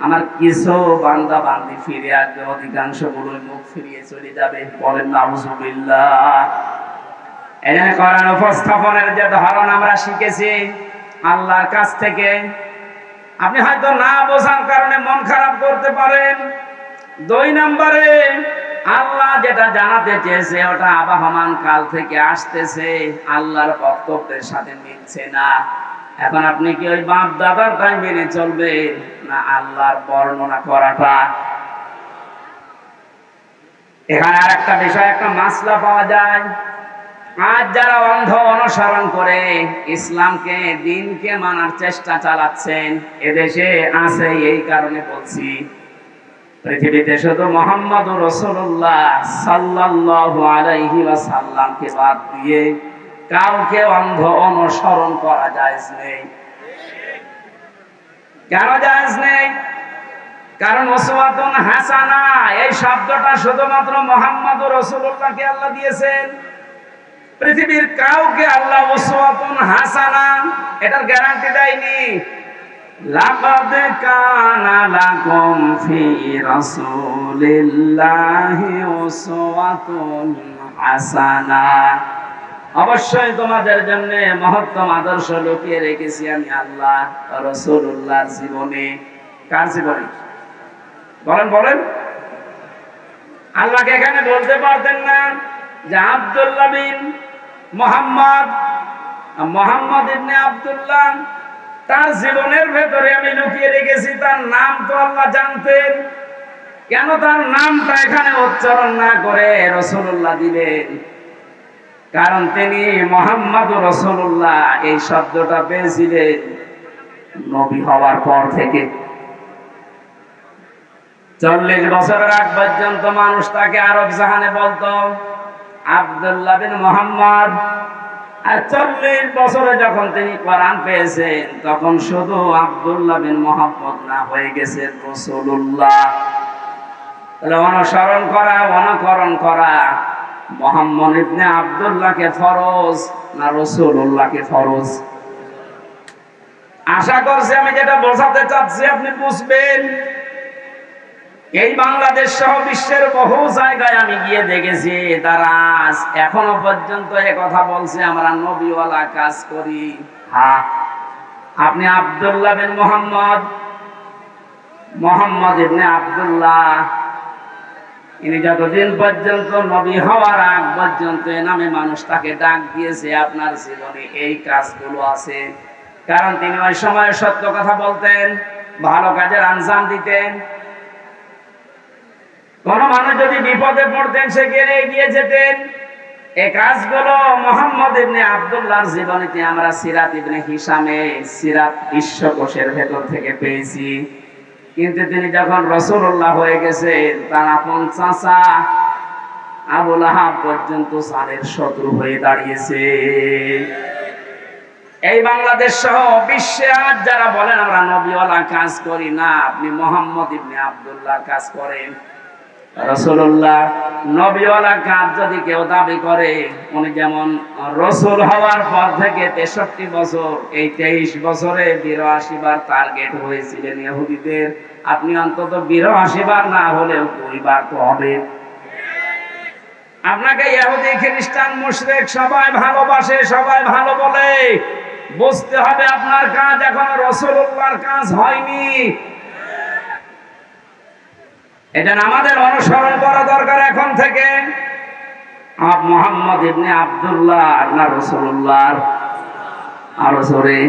আমার কিছু বান্দা বান্দি ফিরে আসবে, অধিকাংশ গুলোই মুখ ফিরিয়ে চলে যাবে। বলেন নাউযুবিল্লাহ। এখানে কোরআন উপস্থাপনের যে ধরন আমরা শিখেছি আল্লাহর কাছ থেকে, আপনি হয়তো না বোঝার কারণে মন খারাপ করতে পারেন। 2 নম্বরে আল্লাহ যেটা জানাতে চেয়েছে ওটা আবহমান কাল থেকে আসতেছে, আল্লাহর বক্তব্যের সাথে মিলছে না। এখন আপনি কি ওই বাপ দাদারটাই মেনে চলবেন, না আল্লাহর বর্ণনা করাটা? এখানে আর একটা বিষয়, একটা মাসলা পাওয়া যায়। আজ যারা অন্ধ অনুসরণ করে ইসলামকে, দ্বীনকে মানার চেষ্টা চালাচ্ছেন, এদেশে আছে। এই কারণে বলছি, পৃথিবীতে শুধু মুহাম্মদুর রাসূলুল্লাহ সাল্লাল্লাহু আলাইহি ওয়াসাল্লামকে বাদ দিয়ে কাউকে অন্ধ অনুসরণ করা জায়েজ নেই। কেন জায়েজ নেই? কারণ উসওয়াতুন হাসানা এই শব্দটা শুধুমাত্র মুহাম্মদুর রাসূলুল্লাহকে আল্লাহ দিয়েছেন। পৃথিবীর কাউকে আল্লাহ উসওয়াতুন হাসানা এটার গ্যারান্টি দেয়নি। লাকাদ কানা লাকুম ফি রাসূলিল্লাহি উসওয়াতুন হাসানা, অবশ্যই তোমাদের জন্য মহত্তম আদর্শ লুকিয়ে রেখেছি আমি আল্লাহ রাসূলুল্লাহর জীবনে। কার জীবনে? বলেন বলেন। আল্লাহকে এখানে বলতে পারতেন না যে আব্দুল্লাহ বিন মুহাম্মদ ইবনে আব্দুল্লাহ, তার জীবনের ভেতরে আমি লুকিয়ে রেখেছি। তার নাম তো আল্লাহ জানতেন, কেন তার নামটা এখানে উচ্চারণ না করে রাসূলুল্লাহ দিলেন? কারণ তিনি মুহাম্মদুর রাসূলুল্লাহ এই শব্দটা পেয়েছিলেন নবী হওয়ার পর থেকে। 40 বছরের আগ পর্যন্ত মানুষ তাকে আরব জাহানে বলতো আব্দুল্লাহ বিন মুহাম্মদ। আর 40 বছরে যখন তিনি কোরআন পেয়েছেন তখন শুধু আব্দুল্লাহ বিন মুহাম্মদ না, হয়ে গেছে রাসূলুল্লাহ। তাহলে অনুসরণ করা, অনুকরণ করা মুহাম্মদ ইবনে আব্দুল্লাহকে ফরজ না রাসূলুল্লাহকে ফরজ? আশা করছি আমি যেটা বোঝাতে চাচ্ছি আপনি বুঝবেন। এই বাংলাদেশ সহ বিশ্বের বহু জায়গায় আমি গিয়ে দেখেছি তারা আজ এখনো পর্যন্ত এই কথা বলছে আমরা নবীওয়ালা কাজ করি। হ্যাঁ, আপনি আব্দুল্লাহ বিন মুহাম্মদ ইবনে আব্দুল্লাহ, ইনি যতদিন পর্যন্ত নবী হওয়ার আগ পর্যন্ত এ নামে মানুষ তাকে ডাক দিয়েছে, আপনার জীবনে এই কাজগুলো আছে। কারণ তিনি ওই সময় সত্য কথা বলতেন, ভালো কাজের আঞ্জাম দিতেন। কোন মানুষ যদি বিপদে পড়তেন সেখানে এগিয়ে যেতেন। এই কাজগুলো মুহাম্মদ ইবনে আব্দুল্লাহর জীবনীতে আমরা সিরাত ইবনে হিশামে সিরাত বিশ্বকোষের ভেতর থেকে পেয়েছি। কিন্তু তিনি যখন রাসূলুল্লাহ হয়ে গেছেন তার আপন চাচা আবু লাহাব পর্যন্ত সালের শত্রু হয়ে দাঁড়িয়েছে। এই বাংলাদেশ সহ বিশ্বে আজ যারা বলেন আমরা নবীওয়ালা কাজ করি না, আপনি মুহাম্মদ ইবনে আব্দুল্লাহর কাজ করেন। রাসূলুল্লাহ নবীওয়ালা কাজ যদি কেউ দাবি করে, উনি যেমন রাসূল হওয়ার পর থেকে 63 বছর, এই 23 বছরে 82 বার টার্গেট হয়েছিলেন ইহুদিদের, আপনি অন্তত 82 বার না হলেও 2 বার তো হবে। আপনাকে ইহুদি খ্রিস্টান মুশরিক সবাই ভালোবাসে, সবাই ভালো বলে, বুঝতে হবে আপনার কাজ এখন রাসূলুল্লাহর কাজ হয়নি। এটা আমাদের অনুসরণ করা দরকার এখন থেকে। মুহাম্মদ ইবনে আব্দুল্লাহ না রাসূলুল্লাহ? আরো জোরে।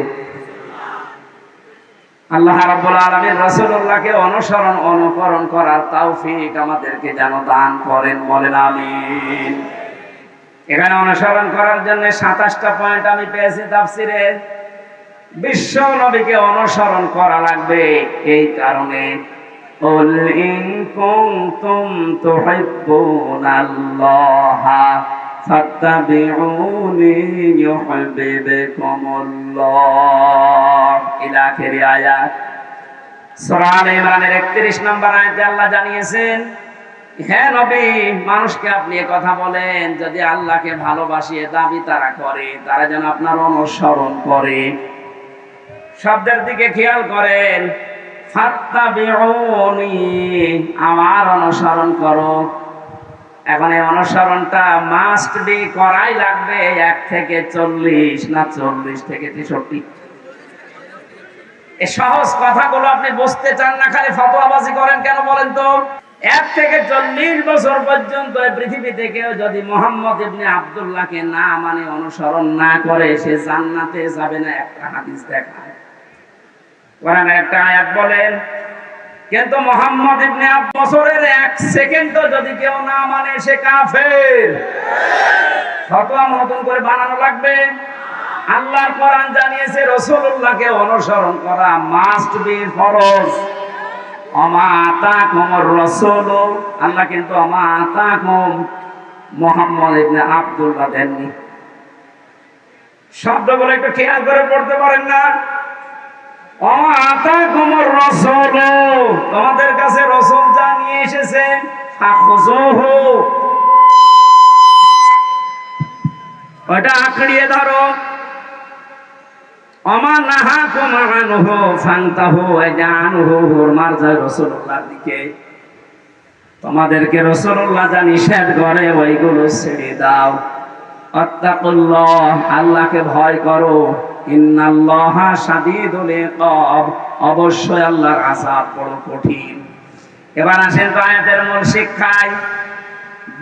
আল্লাহ রাব্বুল আলামিন রাসূলুল্লাহকে অনুসরণ অনুকরণ করার তৌফিক আমাদেরকে যেন দান করেন, বলেন আমিন। এখানে অনুসরণ করার জন্য 27টা পয়েন্ট আমি পেয়েছি তাফসিরে। বিশ্ব নবীকে অনুসরণ করা লাগবে এই কারণে, قل إن كنتم تحبون الله فاتبعوني يحببكم الله إلى آخر آيات। সূরা আলে ইমরানের 31 নম্বর আয়াতে আল্লাহ জানিয়েছেন, হে নবী, মানুষকে আপনি এই কথা বলেন যদি আল্লাহকে ভালোবাসিয়ে দাবি তারা করে, তারা যেন আপনার অনুসরণ করে। শব্দের দিকে খেয়াল করেন, ফাত্তাবিউনি, আমার অনুসরণ করো। এখন এই অনুসরণটা মাস্ট বি, করাই লাগবে 1 থেকে 40 না 40 থেকে 63। এই সহজ কথাগুলো আপনি বুঝতে চান না, খালি ফতোয়াবাজি করেন কেন বলেন তো? 1 থেকে 40 বছর পর্যন্ত এই পৃথিবীতে কেউ যদি মুহাম্মদ ইবনে আব্দুল্লাহকে না মানে, অনুসরণ না করে, সে জান্নাতে যাবে না। একটা হাদিস দেখায়, কোরআনে একটা আয়াত বলেন, কিন্তু মুহাম্মদ ইবনে বছরের 1 সেকেন্ডও যদি কেউ না মানে সে কাফের। ফতোয়া নতুন করে বানানো লাগবে? আল্লাহর কোরআন জানিয়েছে রাসূলুল্লাহকে অনুসরণ করা মাস্ট বি, ফরজ। ওমা আতাকুমুর রাসূল, আল্লাহ কিন্তু ওমা আতাকুম মুহাম্মদ ইবনে আব্দুল্লাহ দেননি। শব্দগুলো একটু খেয়াল করে পড়তে পারেন না? তোমাদের কাছে রাসূল যা নিয়ে এসেছে ফাখুযুহু, ওটা আঁকড়িয়ে ধরো। ওমা নাহাকুম আনহু ফান্তাহু, এটা আনহু মারজায় রাসূলুল্লাহর দিকে। তোমাদেরকে রাসূলুল্লাহ যা নিষেধ করে ওইগুলো ছেড়ে দাও। আত্তাকুল্লাহ, আল্লাহকে ভয় করো। ইন্নাল্লাহা শাদীদুল ইকাব, অবশ্যই আল্লাহর আযাব বড় কঠিন। এবার আসেন তো আয়াতের মূল শিক্ষায়।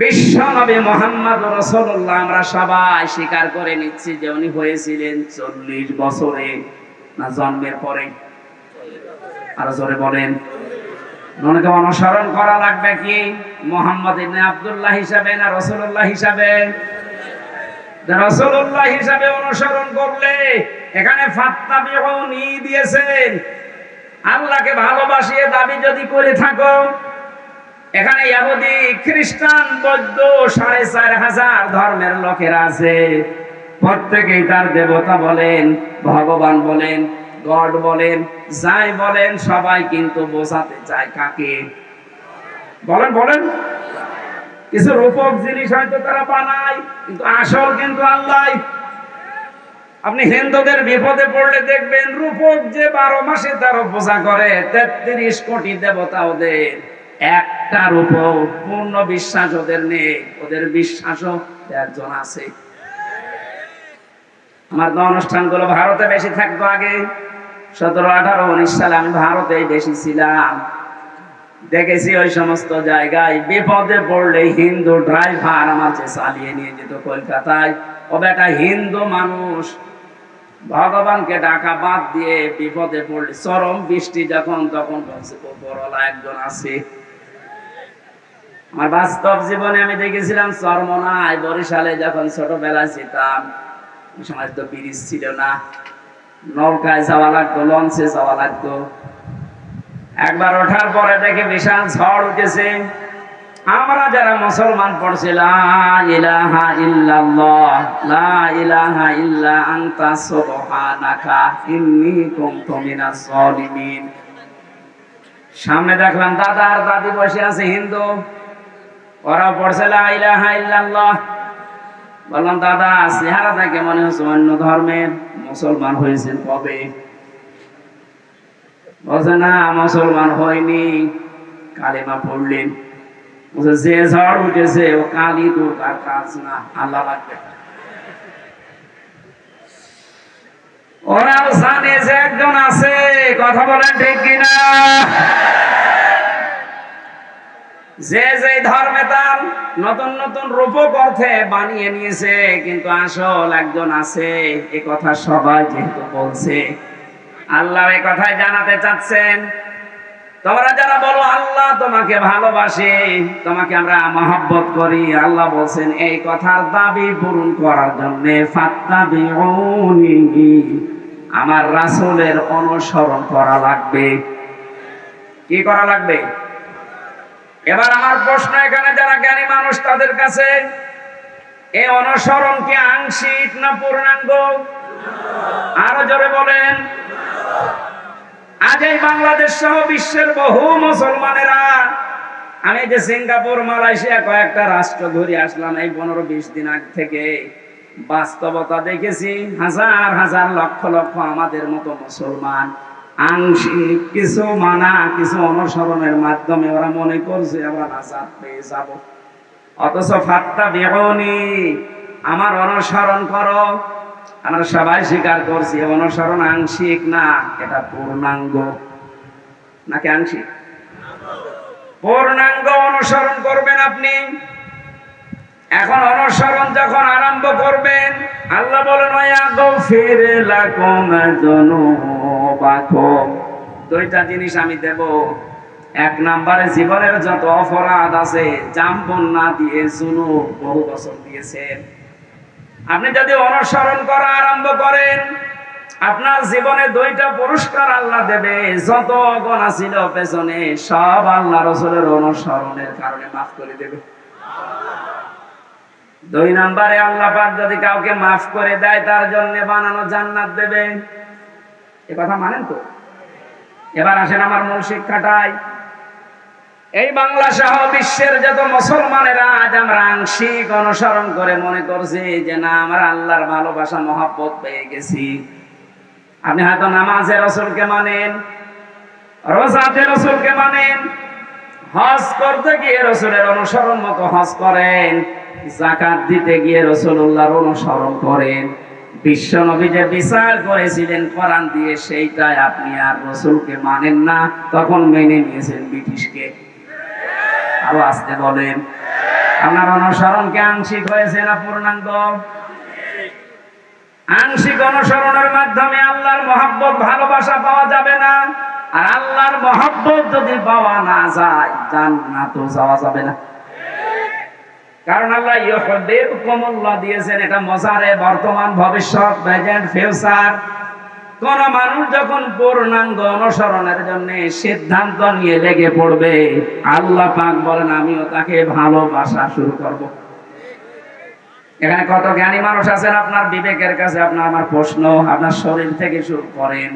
বিশ্ব নবী মুহাম্মদ রাসূলুল্লাহ আমরা সবাই স্বীকার করে নিচ্ছি যে উনি হয়েছিলেন 40 বছরে, না জন্মের পরে? আরো জোরে বলেন। ওনাকে অনুসরণ করা লাগবে কি মুহাম্মদ ইবনে আব্দুল্লাহ হিসাবে না রাসূলুল্লাহ হিসাবে? রাসূলুল্লাহ হিসাবে অনুসরণ করলে এখানে ফাত্তাবিউনি দিয়েছেন। আল্লাহকে ভালোবাসিয়ে দাবি যদি করে থাকো, এখানে ইহুদি খ্রিস্টান বৌদ্ধ 4500 ধর্মের লোকেরা আছে, প্রত্যেকেই তার দেবতা বলেন, ভগবান বলেন, গড বলেন, যাই বলেন, সবাই কিন্তু বোঝাতে চায় কাকে? বলেন বলেন। কিছু রূপক জিনিস হয়তো তারা বানায়, কিন্তু আসল কিন্তু আল্লাহ। আপনি হিন্দুদের বিপদে পড়লে দেখবেন রূপক যে 12 মাসে তার পূজা করে, 33 কোটি দেবতা ওদের, একটা রূপক পূর্ণ বিশ্বাস ওদের নেই। ওদের বিশ্বাসও একজন আছে। আমার তো অনুষ্ঠানগুলো ভারতে বেশি থাকতো আগে, 17, 18, 19 সালে আমি ভারতেই বেশি ছিলাম। দেখেছি ওই সমস্ত জায়গায় বিপদে পড়লে হিন্দু ড্রাইভার আমার যে চালিয়ে নিয়ে যেত কলকাতায়, ও বেটা হিন্দু মানুষ, ভগবানকে ডাকা বাদ দিয়ে বিপদে পড়লে, চরম বৃষ্টি যখন, তখন বলছে উপরওয়ালা একজন আছে। আমার বাস্তব জীবনে আমি দেখেছিলাম চরমনায়, বরিশালে যখন ছোটবেলায় যেতাম, ওই সময় তো ব্রিজ ছিল না, নৌকায় যাওয়া লাগতো, লঞ্চে যাওয়া লাগতো। একবার ওঠার পরে দেখে বিশাল ঝড় উঠেছে। আমরা যারা মুসলমান পড়ছি লা ইলাহা ইল্লাল্লাহ, লা ইলাহা ইল্লা আনতা সুবহানাকা ইন্নী কুনতু মিনাজ জালিমিন। সামনে দেখলাম দাদা আর দাদি বসে আছে হিন্দু, ওরা পড়ছে লা ইলাহা ইল্লাল্লাহ। বললাম দাদা, চেহারা দেখে মনে হচ্ছে অন্য ধর্মের, মুসলমান হয়েছেন কবে? বলছে না, মুসলমান হয়নি, কালেমা পড়লেন। যে ঝড় উঠেছে ও কালী দুর্গার কাজ না, আল্লাহ লাগবে। ওরাও জানে যে একজন আছে, কথা বলেন ঠিক কিনা? যে যে ধর্মে তার নতুন নতুন রূপক অর্থে বানিয়ে নিয়েছে, কিন্তু আসল একজন আছে, এ কথা সবাই যেহেতু বলছে, আল্লাহ এই কথাই জানাতে চাচ্ছেন, তোমরা যারা বলো আল্লাহ তোমাকে ভালোবাসে, তোমাকে আমরা মহব্বত করি, আল্লাহ বলছেন এই কথার দাবি পূরণ করার জন্য ফাত্তাবিউনি, আমার রাসূলের অনুসরণ করা লাগবে। কি করা লাগবে? এবার আমার প্রশ্ন, এখানে যারা জ্ঞানী মানুষ তাদের কাছে, এই অনুসরণ কি আংশিক না পূর্ণাঙ্গ? আরো জোরে বলেন। আজ এই বাংলাদেশ সহ বিশ্বের বহু মুসলমানেরা, আমি যে সিঙ্গাপুর, মালয়েশিয়া কয়েকটা রাষ্ট্র ঘুরে আসলাম এই 15-20 দিন আগ থেকে, বাস্তবতা দেখেছি হাজার হাজার লক্ষ লক্ষ আমাদের মতো মুসলমান আংশিক কিছু মানা, কিছু অনুসরণের মাধ্যমে ওরা মনে করছে আমরা নাজাত পেয়ে যাব। অথচ ফাত্তাবিউনি, আমার অনুসরণ করো। আমরা সবাই স্বীকার করছি অনুসরণ আংশিক না, এটা পূর্ণাঙ্গ। নাকি আংশিক? পূর্ণাঙ্গ অনুসরণ করবেন আপনি। এখন অনুসরণ যখন আরম্ভ করবেন, আল্লাহ বলেন ওয়াগফির লাকুম যুনুবাকুম, দুইটা জিনিস আমি দেব। এক নম্বরে জীবনের যত অপরাধ আছে, জাম্বন না দিয়ে যুনুব বহু বছর দিয়েছেন। আপনি যদি অনুসরণ করা আরম্ভ করেন, আপনার জীবনে 2টা পুরস্কার আল্লাহ দেবে। যত গুনাহ ছিল পেছনে, সব আল্লাহ রাসূলের অনুসরণের কারণে মাফ করে দেবে। 2 নম্বরে আল্লাহ পাক যদি কাউকে মাফ করে দেয়, তার জন্য বানানো জান্নাত দেবে। এই কথা মানেন তো? এবার আসেন আমার মূল শিক্ষাটাই। এই বাংলা সহ বিশ্বের যত মুসলমানেরা আজ আমরা আংশিক অনুসরণ করে মনে করছি যে না, আমরা আল্লাহর ভালোবাসা মহব্বত পেয়ে গেছি। আপনি হয়তো নামাজে রাসূলকে মানেন, রোজাতে রাসূলকে মানেন, হজ করতে গিয়ে রাসূলের অনুসরণ মতো হজ করেন, যাকাত দিতে গিয়ে রাসূলুল্লাহর অনুসরণ করেন, বিশ্ব নবী যে বিচার করেছিলেন কোরআন দিয়ে, সেইটাই আপনি আর রাসূলকে মানেন না, তখন মেনে নিয়েছেন ব্রিটিশকে। আরো আসতে বলেন, আপনার অনুসরণ কি আংশিক হয়েছে না পূর্ণাঙ্গ? আংশিক অনুসরণের মাধ্যমে আল্লাহর মহব্বত ভালোবাসা পাওয়া যাবে না। আর আল্লাহর মহব্বত যদি পাওয়া না যায়, জান্নাতও যাওয়া যাবে না। কারণ আল্লাহ ইউহিব্বুকুমুল্লাহ দিয়েছেন, এটা মজারে বর্তমান, ভবিষ্যৎ, প্রেজেন্ট, ফিউচার। কোন মানুষ যখন পূর্ণাঙ্গ অনুসরণের জন্য সিদ্ধান্ত নিয়ে লেগে পড়বে, আল্লাহ পাক বলেন আমিও তাকে ভালোবাসা শুরু করব। এখানে কত জ্ঞানী মানুষ আছেন, আপনার বিবেকের কাছে আপনার আমার প্রশ্ন, আপনার শরীর থেকে শুরু করেন,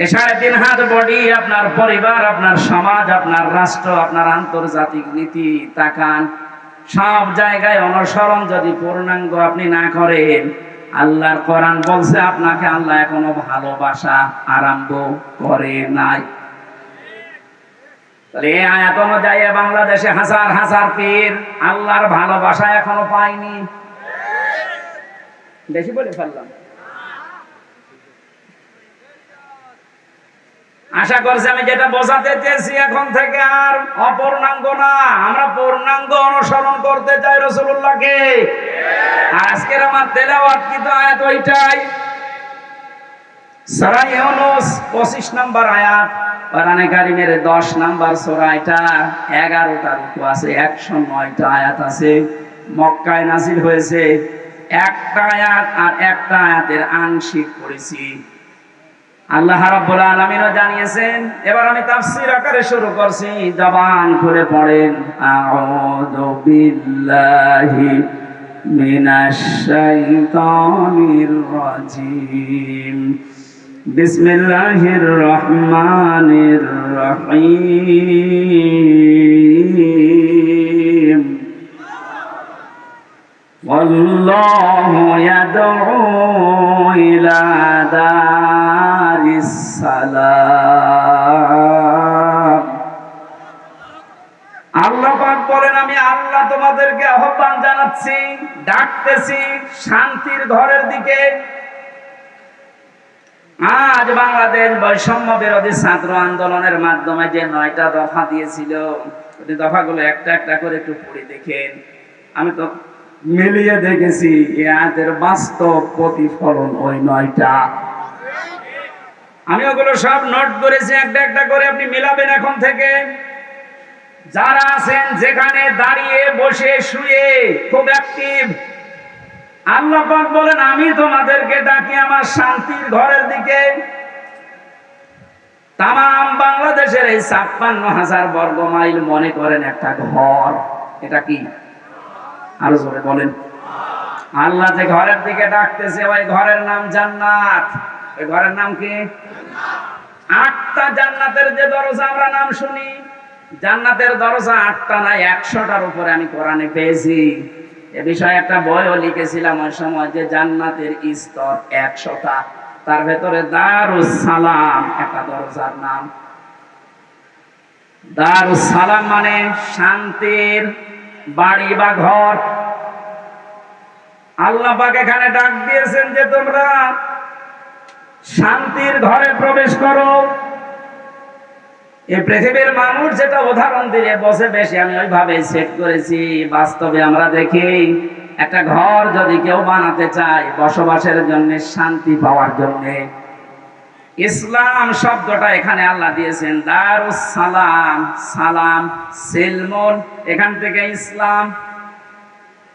এ 3.5 হাত বডি, আপনার পরিবার, আপনার সমাজ, আপনার রাষ্ট্র, আপনার আন্তর্জাতিক নীতি তাকান, সব জায়গায় অনুসরণ যদি পূর্ণাঙ্গ আপনি না করেন, আল্লাহর কোরআন বলছে আপনাকে আল্লাহ এখনো ভালোবাসা আরম্ভ করে নাই। তাহলে এই আয়াত অনুযায়ী বাংলাদেশে হাজার হাজার পীর আল্লাহর ভালোবাসা এখনো পায়নি। বেশি বলে ফেললাম। আশা করছি আমি যেটা বোঝাতে চেয়েছি এখন থেকে আর অপূর্ণাঙ্গ না, আমরা পূর্ণাঙ্গ অনুসরণ করতে চাই রাসূলুল্লাহকে। আজকের আমার তেলাওয়াত কিন্তু আয়াত ওইটাই, সূরা ইউনূস 25 নম্বর আয়াত, কোরআনে কারীমের 10 নম্বর সূরা, এটা 11টা রুকু আছে, 109টা আয়াত আছে, মক্কায় নাযিল হয়েছে। একটা আয়াত আর একটা আয়াতের আংশিক পড়েছি। আল্লাহ রাব্বুল আলামিনও জানিয়েছেন। এবার আমি তাফসীর আকারে শুরু করছি, জবান খুলে পড়েন। আউযু বিল্লাহি মিনাশ শাইতানির রাজীম, বিসমিল্লাহির রহমানির রহিম। ওয়াল্লাহু ইয়াদউ ইলা দারিস সালাম। আল্লাহ পাক বলেন, আমি আল্লাহ তোমাদেরকে আহ্বান জানাচ্ছি, ডাকতেছি শান্তির ঘরের দিকে। আজ বাংলাদেশ বৈষম্য বিরোধী ছাত্র আন্দোলনের মাধ্যমে যে 9টা দফা দিয়েছিল, ওই দফাগুলো একটা একটা করে একটু পড়ে দেখেন। আমি তো মিলিয়ে দেখেছি এদের বাস্তব প্রতিফলন ওই 9টা। আমি ওগুলো সব নোট করেছি, একটা একটা করে আপনি মিলাবেন এখন থেকে। যারা আছেন যেখানে, দাঁড়িয়ে, বসে, শুয়ে, খুব অ্যাক্টিভ, আল্লাহ পাক বলেন আমি তোমাদেরকে ডাকি আমার শান্তির ঘরের দিকে। তামাম বাংলাদেশের এই 56,000 বর্গ মাইল মনে করেন একটা ঘর। এটা কি? আরো জোরে বলেন। আল্লাহ যে ঘরের দিকে ডাকতেছে, ওই ঘরের নাম জান্নাত। ওই ঘরের নাম কি? 8টা জান্নাতের যে দরজা আমরা নাম শুনি, জান্নাতের দরজা 8টা না 100টার উপরে আমি কোরআনে পেয়েছি। এ বিষয়ে একটা বইও লিখেছিলাম ওই সময়, যে জান্নাতের স্তর 100টা, তার ভেতরে দারুস সালাম একটা দরজার নাম। দারুস সালাম মানে শান্তির বাড়ি বা ঘর। আল্লাহ পাক এখানে ডাক দিয়েছেন যে তোমরা শান্তির ঘরে প্রবেশ করো। এই পৃথিবীর মানুষ যেটা উদাহরণ দিয়ে বসে বেশি, আমি ওইভাবে সেট করেছি। বাস্তবে আমরা দেখি একটা ঘর যদি কেউ বানাতে চায় বসবাসের জন্য, শান্তি পাওয়ার জন্য, ইসলাম শব্দটা এখানে আল্লাহ দিয়েছেন দারুস সালাম। সালাম সিলমুন, এখান থেকে ইসলাম,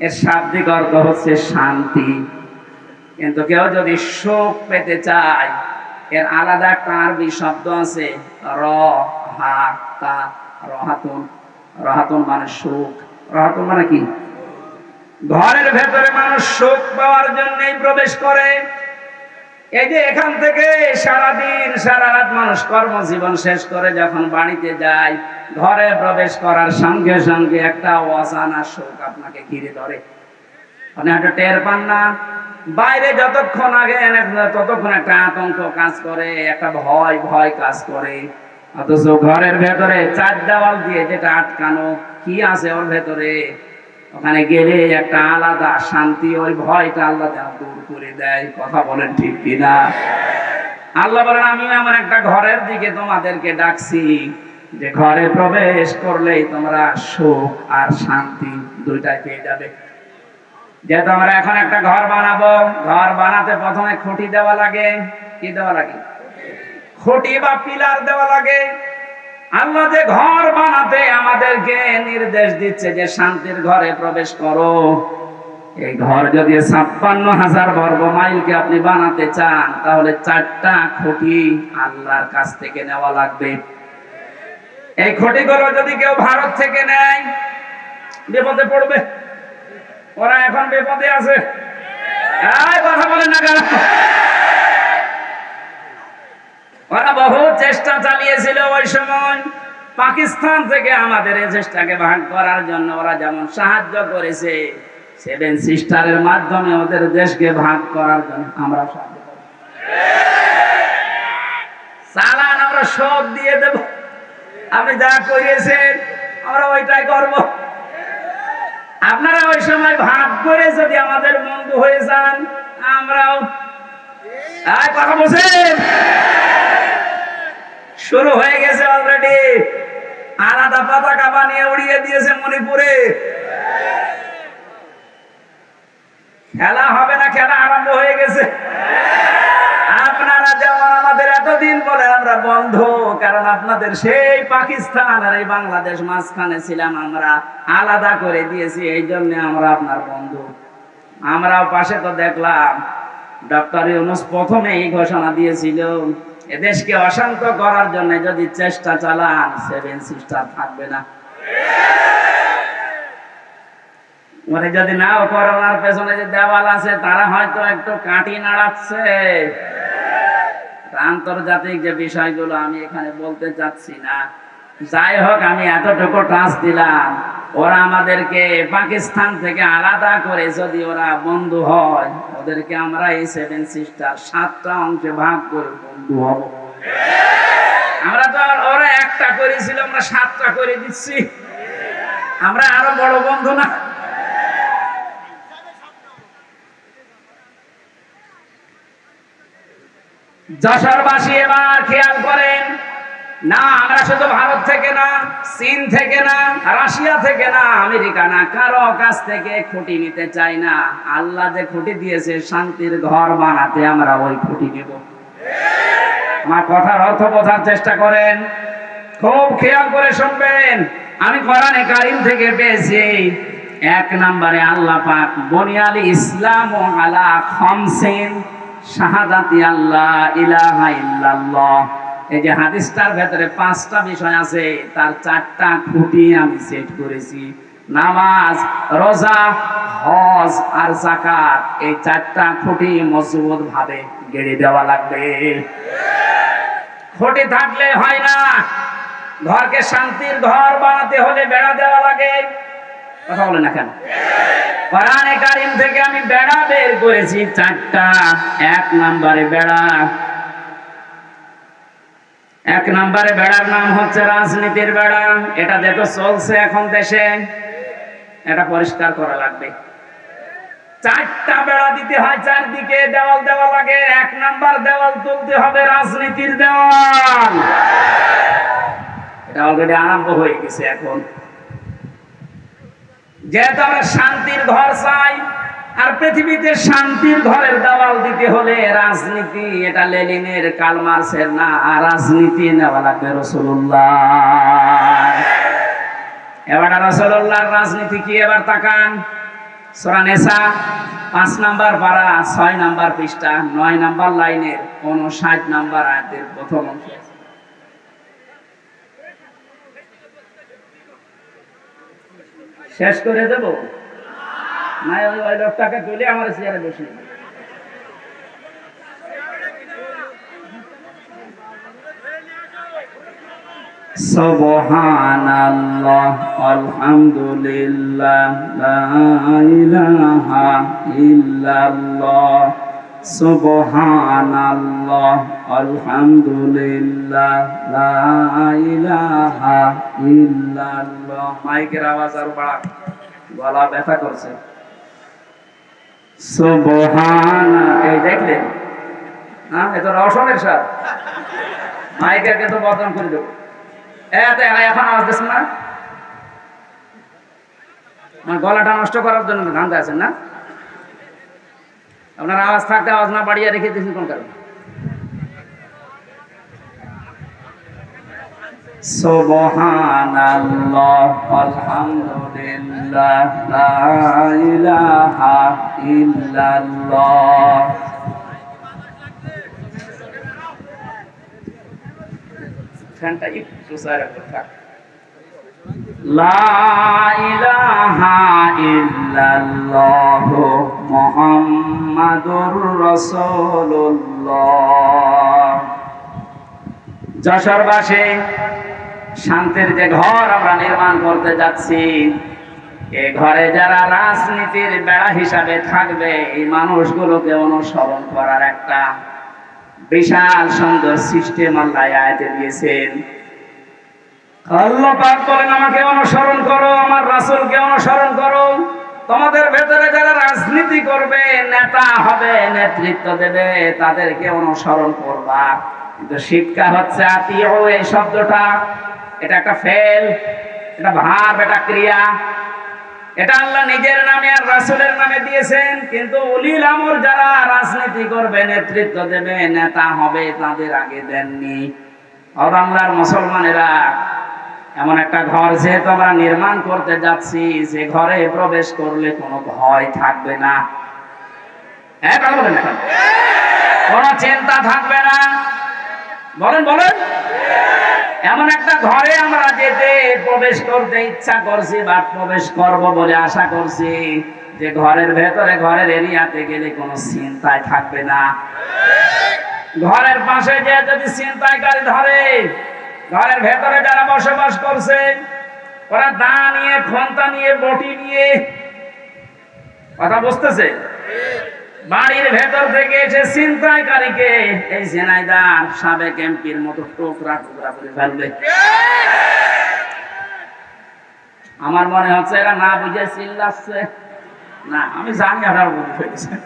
এর শাব্দিক অর্থ হচ্ছে শান্তি। কিন্তু কেউ যদি সুখ পেতে চায়, এর আলাদা একটা আরবি শব্দ আছে রহাতুন। রহাতুন মানে সুখ। রহাতুন মানে কি? ঘরের ভেতরে মানুষ সুখ পাওয়ার জন্যই প্রবেশ করে। এই যে এখান থেকে সারাদিন সারা রাত মানুষ কর্মজীবন শেষ করে যখন বাড়িতে যায়, ঘরে প্রবেশ করার সঙ্গে সঙ্গে একটা অজানা সুখ আপনাকে ঘিরে ধরে। আপনি হয়তো টের পান না, বাইরে যতক্ষণ আগে ততক্ষণ একটা আতঙ্ক কাজ করে, একটা ভয় ভয় কাজ করে। অথচ ঘরের ভেতরে 4 দেওয়াল দিয়ে যেটা আটকানো, কি আছে ওর ভেতরে, ওখানে গেলে একটা আলাদা শান্তি, ওই ভয়টা আল্লাহ দূর করে দেয়। কথা বলেন ঠিক কিনা? আল্লাহ বলেন আমি এমন একটা ঘরের দিকে তোমাদেরকে ডাকছি, যে ঘরে প্রবেশ করলেই তোমরা সুখ আর শান্তি দুইটাই পেয়ে যাবে। যেহেতু আমরা এখন একটা ঘর বানাবো, ঘর বানাতে প্রথমে খুঁটি দেওয়া লাগে। কি দেওয়া লাগে? খুঁটি বা পিলার দেওয়া লাগে। আল্লাহ যে ঘর বানাতে আমাদেরকে নির্দেশ দিচ্ছে যে শান্তির ঘরে প্রবেশ করো, এই ঘর যদি 56,000 বর্গ মাইলকে আপনি বানাতে চান, তাহলে 4টা খুঁটি আল্লাহর কাছ থেকে নেওয়া লাগবে। এই খুঁটিগুলো যদি কেউ ভারত থেকে নেয়, বিপদে পড়বে। ওরা এখন বিপদে আছে। কথা বলেন না কেন? ওরা বহু চেষ্টা চালিয়েছিল ওই সময় পাকিস্তান থেকে আমাদের এই দেশটাকে ভাগ করার জন্য। ওরা যেমন সাহায্য করেছে, সেভেন সিস্টারের মাধ্যমে ওদের দেশকে ভাগ করার জন্য আমরা সাহায্য করি। চালান আমরা সব দিয়ে দেব, আপনি যা করিয়েছেন আমরা ওইটাই করব। আপনারা ওই সময় ভাগ করে যদি আমাদের বন্ধু হয়ে যান, আমরাও কথা বলছেন। শুরু হয়ে গেছে অলরেডি, আলাদা পতাকা বানিয়ে উড়িয়ে দিয়েছে মণিপুরে। খেলা হবে না, খেলা আরম্ভ হয়ে গেছে। আপনারা যেমন আমাদের এতদিন বলে আমরা বন্ধু, কারণ আপনাদের সেই পাকিস্তান আর এই বাংলাদেশ মাঝখানে ছিলাম, আমরা আলাদা করে দিয়েছি, এই জন্য আমরা আপনার বন্ধু। আমরাও পাশে তো দেখলাম ডক্টর ইউনূস প্রথমে এই ঘোষণা দিয়েছিল, এদেশকে অশান্ত করার জন্য যদি চেষ্টা চালান, সেভেন সিস্টার থাকবে না। মানে যদি নাও করোনার পেছনে যে দেওয়াল আছে, তারা হয়তো একটু কাটি নাড়াচ্ছে। আন্তর্জাতিক যে বিষয়গুলো আমি এখানে বলতে চাচ্ছি না, যাই হোক, আমি এতটুকু টাচ দিলাম, ওরা আমাদেরকে পাকিস্তান থেকে আলাদা করে যদি ওরা বন্ধু হয়, ওদেরকে আমরা এই সেভেন সিস্টার 7টা অংশে ভাগ করে বন্ধু হব। আমরা তো ওরা একটা করেছিল, আমরা 7টা করে দিচ্ছি, আমরা আরো বড় বন্ধু না? যশোরবাসী এবার খেয়াল করেন, না আমরা শুধু ভারত থেকে না, চীন থেকে না, রাশিয়া থেকে না, আমেরিকা না, কারো কাছ থেকে খুঁটি নিতে চাই না। আল্লাহ যে খুঁটি দিয়েছে শান্তির ঘর বানাতে, আমরা ওই খুঁটি নেব। আমার কথার অর্থ বোঝার চেষ্টা করেন, খুব খেয়াল করে শুনবেন। আমি কোরআনে কারীম থেকে পেয়েছি, 1 নম্বরে আল্লাহ পাক বুনিয়াল ইসলাম আলা খামসিন শাহাদাতি আল্লাহ ইলাহা ইল্লাল্লাহ। এই যে হাদিসটার ভেতরে 5টা বিষয় আছে, তার 4টা খুঁটি আমি সেট করেছি। নামাজ, রোজা, হজ আর যাকাত, এই 4টা খুঁটি মজবুত ভাবে গেড়ে দেওয়া লাগবে। খুঁটি থাকলে হয় না। ঘরকে শান্তির ঘর বানাতে হলে বেড়া দেওয়া লাগে। কথা বলে না কেন? কোরআনে কারীম থেকে আমি বেড়া বের করেছি 4টা। 1 নম্বরে বেড়া, 1 নম্বরে বেড়ার নাম হচ্ছে রাজনীতির বেড়া। এটা যেটা চলছে এখন দেশে, এটা পরিষ্কার করা লাগবে। 4টা বেড়া দিতে হয়, চারদিকে দেওয়াল দেওয়া লাগে। 1 নম্বর দেওয়াল তুলতে হবে রাজনীতির দেওয়াল। এটা অলরেডি আরম্ভ হয়ে গেছে। এখন যেহেতু আমরা শান্তির ঘর চাই, আর পৃথিবীতে শান্তির ঘরের দেওয়াল দিতে হলে রাজনীতি, এটা লেনিনের কার্ল মার্কসের না, রাজনীতি নেওয়া লাগবে রাসূলুল্লাহ। এবার রাসূলুল্লাহর রাজনীতি কি? এবার তাকান, সূরা নিসা 5 নম্বর পারা 6 নম্বর পৃষ্ঠা 9 নম্বর লাইনের 59 নম্বর আয়াতের প্রথম অংশ। শেষ করে দেব না? ওই লোকটাকে তুলে আমার চেয়ারে বসে। সুবহানাল্লাহ আলহামদুলিল্লাহ লা ইলাহা ইল্লাল্লাহ। সুবহানাল্লাহ আলহামদুলিল্লাহ লা ইলাহা ইল্লাল্লাহ। মাইকের আওয়াজ আর বাড়া, গলা ব্যথা করছে। সুবহানা, এই দেখলেন? হ্যাঁ, এটা রওশনের সাথে মাইকের কিন্তু বদনাম করে দেবো। এখন আওয়াজ দিচ্ছেন না? গলাটা নষ্ট করার জন্য ধান্দা আছেন না? আপনার আওয়াজ থাকতে আওয়াজ না বাড়িয়ে রেখে দিয়েছেন কোন কারণে? সুবহানাল্লাহ আলহামদুলিল্লাহ লা ইলাহা ইল্লাল্লাহ। ফ্যানটা একটু সাইড করে থাক। লা ইলাহা ইল্লাল্লাহু মুহাম্মাদুর রাসূলুল্লাহ। যশোরবাসী, শান্তির যে ঘর আমরা নির্মাণ করতে যাচ্ছি, এই ঘরে যারা রাজনীতির বেড়া হিসাবে থাকবে, এই মানুষগুলোকে অনুসরণ করার একটা বিশাল সুন্দর সিস্টেম আল্লাহ আয়াতে দিয়েছেন। আল্লাহ পাক বলেন, আমাকে অনুসরণ করো, আমার রাসূলকে অনুসরণ করো। তোমাদের ভেতরে যারা রাজনীতি করবে, নেতা হবে, নেতৃত্ব দেবে, তাদেরকে অনুসরণ করবা। কিন্তু শিক্ষা হচ্ছে আতিউ, এই শব্দটা এটা একটা ফেল, এটা ভাব, এটা ক্রিয়া। এটা আল্লাহ নিজের নামে আর রাসূলের নামে দিয়েছেন, কিন্তু উলিল আমর যারা রাজনীতি করবে, নেতৃত্ব দেবে, নেতা হবে, তাদের আগে দেননি। ও বাংলার মুসলমানেরা, এমন একটা ঘর যেহেতু আমরা নির্মাণ করতে যাচ্ছি, যে ঘরে প্রবেশ করলে কোনো ভয় থাকবে না, কোনো চিন্তা থাকবে না। বলেন বলেন, এমন একটা ঘরে আমরা যেতে প্রবেশ করতে ইচ্ছা করছি বা প্রবেশ করব বলে আশা করছি, যে ঘরের ভেতরে, ঘরের এরিয়াতে গেলে কোনো চিন্তায় থাকবে না। ঘরের পাশে যে যদি ছিনতাইকারী ধরে, ঘরের ভেতরে যারা বসবাস করছে, ওরা দা নিয়ে, খন্তা নিয়ে, বটি নিয়ে, কথা বুঝতেছে, বাড়ির ভেতর থেকে এসে ছিনতাইকারীকে এই ঝিনাইদহ সাবেক এমপির মতো টুকরা টুকরা করে ফেলবে। আমার মনে হচ্ছে এরা না বুঝে চিল্লাচ্ছে না, আমি জানি আপনারা বুঝে ফেলেছেন।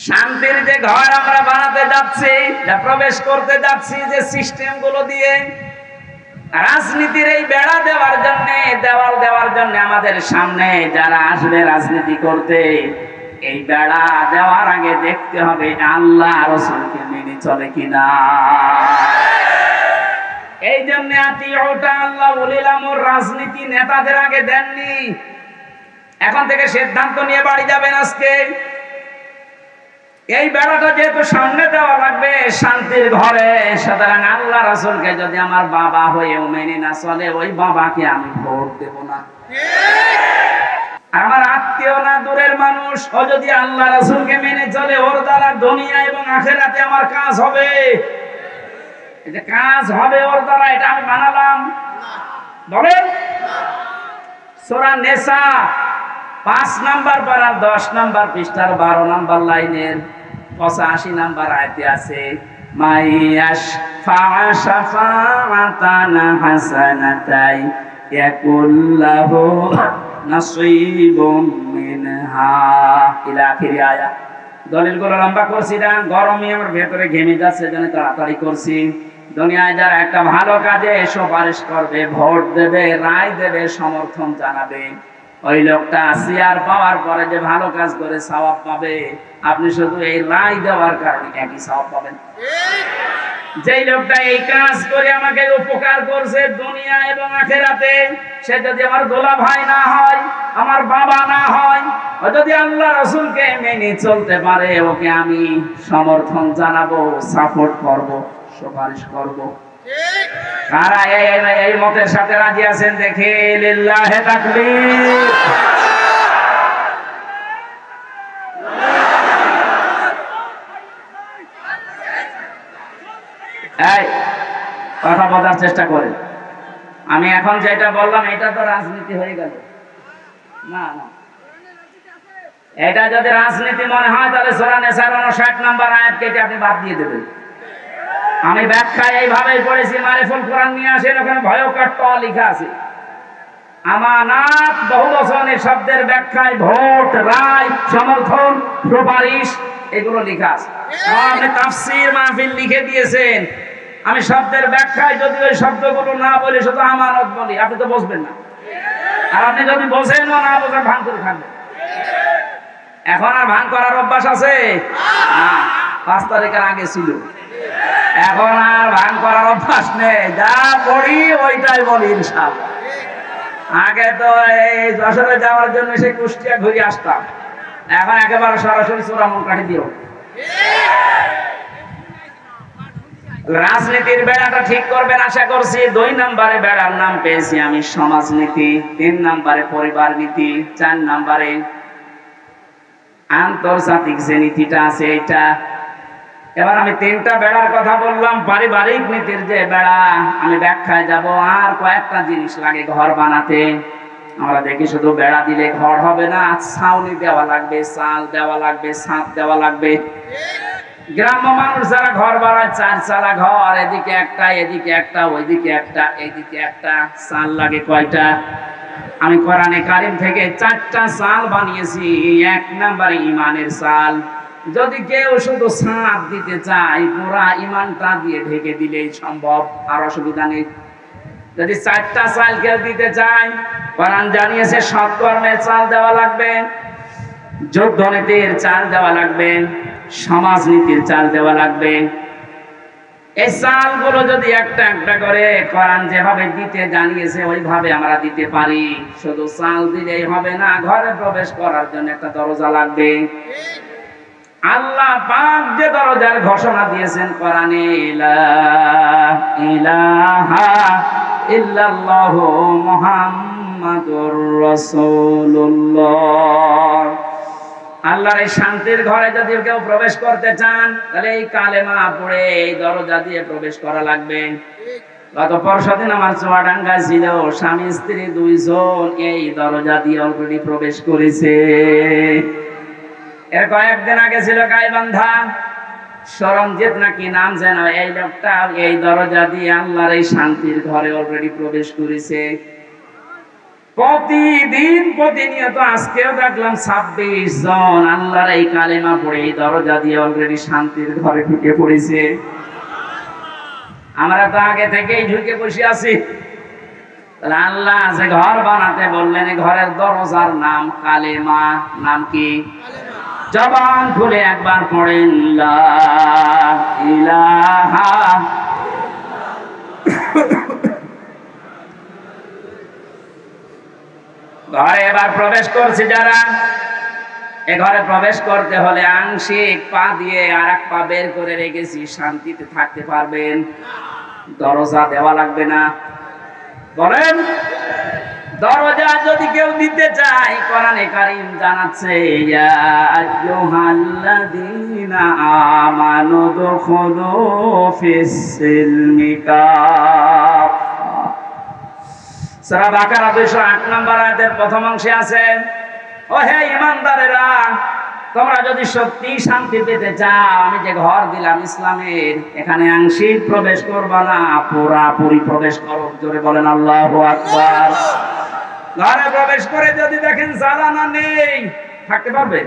শান্তির যে ঘর আমরা বানাতে যাচ্ছি, যা প্রবেশ করতে যাচ্ছি, যে সিস্টেম গুলো দিয়ে রাজনীতির এই বেড়া দেওয়ার জন্য, দেওয়াল দেওয়ার জন্য, আমাদের সামনে যারা আসবে রাজনীতি করতে, এই বেড়া দেওয়ার আগে দেখতে হবে আল্লাহ রাসূলকে মেনে চলে কিনা। এই জন্য আতিউটা আল্লাহ উলিল আমর রাজনীতি নেতাদের আগে দেননি। এখন থেকে সিদ্ধান্ত নিয়ে বাড়ি যাবেন আজকে। এই বেড়াটা যেহেতু সামনে দেওয়া লাগবে শান্তির ঘরে, সুতরাং আল্লাহ রাসূলকে যদি আমার বাবা হয়েও মেনে না চলে, ওই বাবাকে আমি ভোট দেব না। আমার আত্মীয় না, দূরের মানুষ, ও যদি আল্লাহ রাসূলকে মেনে চলে, ওর দ্বারা দুনিয়া এবং আখিরাতে আমার কাজ হবে। এটা কাজ হবে ওর দ্বারা, এটা আমি বানালাম। বলেন, সূরা নিসা 5 নাম্বার পারা 10 নাম্বার পৃষ্ঠার 12 নাম্বার লাইনের 85 নাম্বার আয়াতে আছে, মাইয়াশ ফা'শাফা'আতান হাসানাতাই ইয়াকুল্লাহু নাসীবুম মিনহা ইলা আখির আয়াত। দলিলগুলো লম্বা করছি না, গরমে আমার ভেতরে ঘেমে যাচ্ছে, জন্য তাড়াতাড়ি করছি। দুনিয়ায় যারা একটা ভালো কাজে সুপারিশ করবে, ভোট দেবে, রায় দেবে, সমর্থন জানাবে, ওই লোকটা চেয়ার পাওয়ার পরে যে ভালো কাজ করে সওয়াব পাবে, আপনি শুধু এই রায় দেওয়ার কারণে একই সওয়াব পাবেন। যেই লোকটা এই কাজ করে আমাকে উপকার করছে দুনিয়া এবং আখিরাতে, সে যদি আমার দোলা ভাই না হয়, আমার বাবা না হয়, ও যদি আল্লাহ রাসূলকে মেনে চলতে পারে, ওকে আমি সমর্থন জানাবো, সাপোর্ট করব, সুপারিশ করব। কারা এই মতের সাথে রাজি আছেন দেখে লিল্লাহে তাকবীর। এই কথা বলার চেষ্টা করেন। আমি এখন যেটা বললাম এটা তো রাজনীতি হয়ে গেল না? না, এটা যদি রাজনীতি মনে হয় তাহলে সূরা নিসার 59 নাম্বার আয়াত কেটে আপনি বাদ দিয়ে দেবেন। আমি ব্যাখ্যা এইভাবেই পড়েছি, মারিফুল কোরআন নিয়ে আসেন, ওখানে ভয়ঙ্কর ট লেখা আছে। আমানাত বহুবচনের শব্দের ব্যাখ্যায় ভোট, রায়, সমর্থন, সুপারিশ, এগুলো লেখা আছে। আপনি তাফসীর মাহফিল লিখে দিয়েছেন, আমি শব্দের ব্যাখ্যায় যদি ওই শব্দগুলো না বলি, শুধু আমানত বলি, আপনি তো বুঝবেন না। আর আপনি যদি বোঝেন না বোঝেন, ভান করে থাকবেন। এখন আর ভান করার অভ্যাস আছে না, 5 তারিখের আগে ছিল। এখন আর ভান করার অভ্যাস নেই, যা পড়ি ওইটাই বলি ইনশাআল্লাহ। আগে তো এই যশোরে যাওয়ার জন্য সেই কুষ্টিয়া ঘুরে আসতাম, এখন একেবারে সরাসরি চূড়ামন কাঠি দিও। রাজনীতির বেড়াটা ঠিক করবেন আশা করছি। 2 নম্বরে বেড়ার নাম পেয়েছি আমি সমাজনীতি, 3 নম্বরে পরিবার নীতি, 4 নম্বরে আন্তর্জাতিক যে নীতিটা আছে এটা। এবার আমি 3টা বেড়ার কথা বললাম। পারিবারিক নীতির যে বেড়া আমি ব্যাখ্যায় যাব। আর কয়েকটা জিনিস লাগে ঘর বানাতে। আমরা দেখি শুধু বেড়া দিলে ঘর হবে না, ছাউনি দেওয়া লাগবে, চাল দেওয়া লাগবে, ছাদ দেওয়া লাগবে। গ্রাম্য মানুষ যারা ঘর বানায় 4 চালা ঘর, এদিকে একটা, এদিকে একটা, ওইদিকে একটা, এইদিকে একটা, চাল লাগে কয়টা? আমি কোরআনে কারিম থেকে 4টা চাল বানিয়েছি। 1 নম্বরে ইমানের চাল। যদি কেউ শুধু ছাদ দিতে চায়, পুরা ইমানটা দিয়ে ঢেকে দিলেই সম্ভব, আর অসুবিধা নেই। যদি 4টা চাল কেউ দিতে চায়, কোরআন জানিয়েছে সৎকর্মের চাল দেওয়া লাগবে, যুদ্ধনীতির চাল দেওয়া লাগবে, সমাজনীতির চাল দেওয়া লাগবে। এই চালগুলো যদি একটা একটা করে কোরআন যেভাবে দিতে জানিয়েছে ওইভাবে আমরা দিতে পারি। শুধু চাল দিলেই হবে না, ঘরে প্রবেশ করার জন্য একটা দরজা লাগবে। আল্লাহ পাক যে দরজার ঘোষণা দিয়েছেন কোরআনে, লা ইলাহা ইল্লাল্লাহু মুহাম্মাদুর রাসূলুল্লাহ। আল্লাহর এই শান্তির ঘরে যদি কেউ প্রবেশ করতে চান, তাহলে এই কালেমা পড়ে এই দরজা দিয়ে প্রবেশ করা লাগবে। গত পরশুদিন আমার চুয়াডাঙ্গা ছিল, স্বামী স্ত্রী 2 জন এই দরজা দিয়ে অলরেডি প্রবেশ করেছে। এর কয়েকদিন আগে ছিল গাইবান্ধা, সরঞ্জিত নাকি নাম যেন, এই লোকটা এই দরজা দিয়ে আল্লাহর এই শান্তির ঘরে অলরেডি প্রবেশ করেছে। প্রতিদিন প্রতিনিয়ত আজকেও দেখলাম 26 জন আল্লাহর এই কালেমা পড়ে এই দরজা দিয়ে অলরেডি শান্তির ঘরে ঢুকে পড়েছে। আমরা তো আগে থেকেই ঢুকে বসে আছি। তাহলে আল্লাহ যে ঘর বানাতে বললেন, এই ঘরের দরজার নাম কালেমা। নাম কি? জবান খুলে একবার পড়েন, লা ইলাহা। ঘরে এবার প্রবেশ করছি যারা, এ ঘরে প্রবেশ করতে হলে আংশিক পা দিয়ে আর এক পা বের করে রেখেছি, শান্তিতে থাকতে পারবেন। দরজা দেওয়া লাগবে না। বলেন, দরজা যদি কেউ দিতে চায়, কোরআনে কারীম জানাচ্ছে, ইয়া আইয়ুহাল্লাযীনা আমানু দুখুলু ফিস-সিলমি কাফা। সূরা বাকারা 208 নম্বর আয়াতের প্রথম অংশে আছে, ও হে ঈমানদারেরা, তোমরা যদি সত্যি শান্তি পেতে চাও, আমি যে ঘর দিলাম ইসলামের, এখানে আংশিক প্রবেশ করবা না, পুরাপুরি প্রবেশ করো। জোরে বলেন আল্লাহু আকবার। ঘরে প্রবেশ করে যদি দেখেন জ্বালানা নেই, থাকতে পারবেন?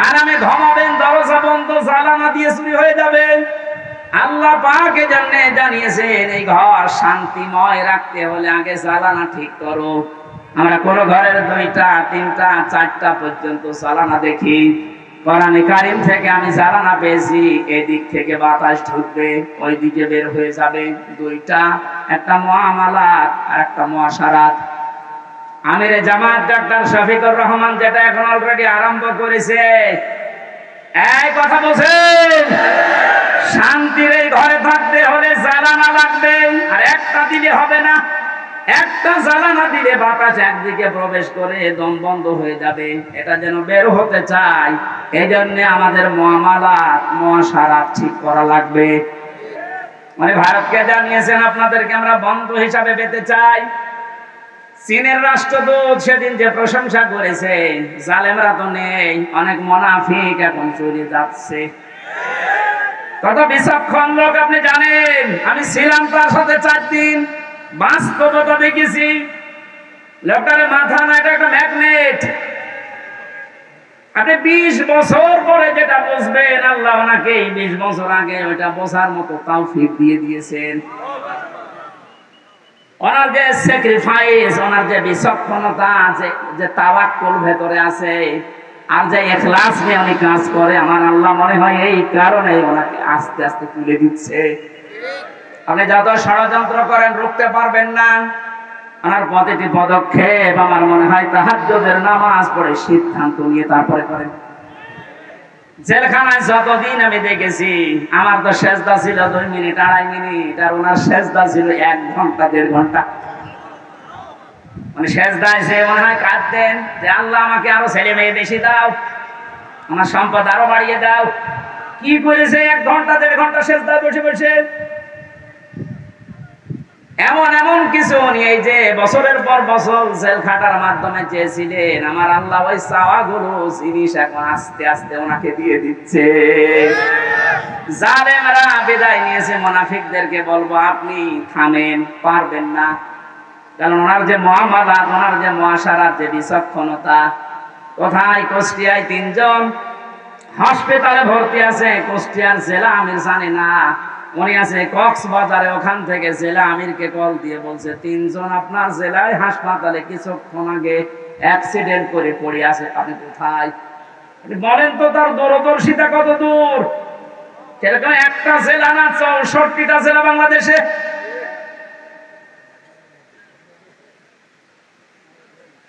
আরামে ঘুমাবেন, দরজা বন্ধ, জ্বালানা দিয়ে চুরি হয়ে যাবে। আল্লাহ পাক জানিয়েছেন এই ঘর শান্তিময় রাখতে হলে আগে জ্বালানা ঠিক করো। আমরা কোন ঘরের 2টা 3টা 4টা পর্যন্ত জ্বালানা দেখি। কোরআনে কারীম থেকে আমি জ্বালানা পেয়েছি, এদিক থেকে বাতাস ঢুকবে, ওই দিকে বের হয়ে যাবে। 2টা, একটা মুআমালাত আর একটা মুআশারাত। আমিরে জামাত ডক্টর শফিকুর রহমান যেটা এখন অলরেডি আরম্ভ করেছে, এই কথা বলছেন, শান্তির এই ঘরে থাকতে হলে জ্বালানা লাগবে। আর একটা দিলে হবে না, একটা জ্বালানা দিলে বাতাস একদিকে প্রবেশ করে দম বন্ধ হয়ে যাবে। এটা যেন বের হতে চাই, এই জন্য আমাদের মুআমালাত মুআশারাত ঠিক করা লাগবে। মানে ভারতকে জানিয়েছেন আপনাদেরকে আমরা বন্ধু হিসাবে পেতে চাই। চীনের রাষ্ট্রদূত সেদিন যে প্রশংসা করেছে, জালেমরা তো নেই, অনেক মুনাফিক এখন চলে যাচ্ছে। কত বিচক্ষণ লোক আপনি জানেন। আমি ছিলাম তার সাথে 4 দিন, বাস্তবতা দেখেছি। লোকটার মাথা না, এটা একটা ম্যাগনেট। আপনি 20 বছর পরে যেটা বুঝবেন, আল্লাহ ওনাকে 20 বছর আগে ওইটা বোঝার মতো তৌফিক দিয়ে দিয়েছেন। ওনার যে স্যাক্রিফাইস, ওনার যে বিচক্ষণতা আছে, যে তাওয়াক্কুল ভেতরে আছে, আর যে ইখলাস নিয়ে উনি কাজ করে, আমার আল্লাহ মনে হয় এই কারণে ওনাকে আস্তে আস্তে তুলে দিচ্ছে। আপনি যত ষড়যন্ত্র করেন রুখতে পারবেন না। ওনার প্রতিটি পদক্ষেপ আমার মনে হয় তাহাজ্জুদের নামাজ পড়ে সিদ্ধান্ত নিয়ে তারপরে করেন। জেলখানায় যতদিন আমি দেখেছি, আমার তো সেজদা ছিল 2 মিনিট 2.5 মিনিট, আর ওনার সেজদা ছিল 1 ঘন্টা 1.5 ঘন্টা। মানে সেজদায় সে মনে হয় কাঁদতেন যে আল্লাহ আমাকে আরো ছেলে মেয়ে বেশি দাও, আমার সম্পদ আরো বাড়িয়ে দাও। কি করেছে 1 ঘন্টা 1.5 ঘন্টা সেজদায় বসে বসে। এমন এমন কিছু উনি এই যে বছরের পর বছর জেল খাটার মাধ্যমে চেয়েছিলেন, আমার আল্লাহ ওই চাওয়াগুলো জিনিস এখন আস্তে আস্তে ওনাকে দিয়ে দিচ্ছে। জালেমরা বিদায় নিয়েছে, মুনাফিকদেরকে বলবো আপনি থামেন, পারবেন না। কারণ ওনার যে মুআমালাত, ওনার যে মুআশারাত, যে বিচক্ষণতা। কোথায়? কুষ্টিয়ায় 3 জন হাসপাতালে ভর্তি আছে। কুষ্টিয়ার জেলা আমির জানে না, উনি আছে কক্সবাজারে। ওখান থেকে জেলা আমিরকে কল দিয়ে বলছে 3 জন আপনার জেলায় হাসপাতালে কিছুক্ষণ আগে অ্যাক্সিডেন্ট করে পড়ে আছে, আপনি কোথায়? বলেন তো তার দূরদর্শিতা কত দূর। সেরকম একটা জেলা না, 64টা জেলা বাংলাদেশে।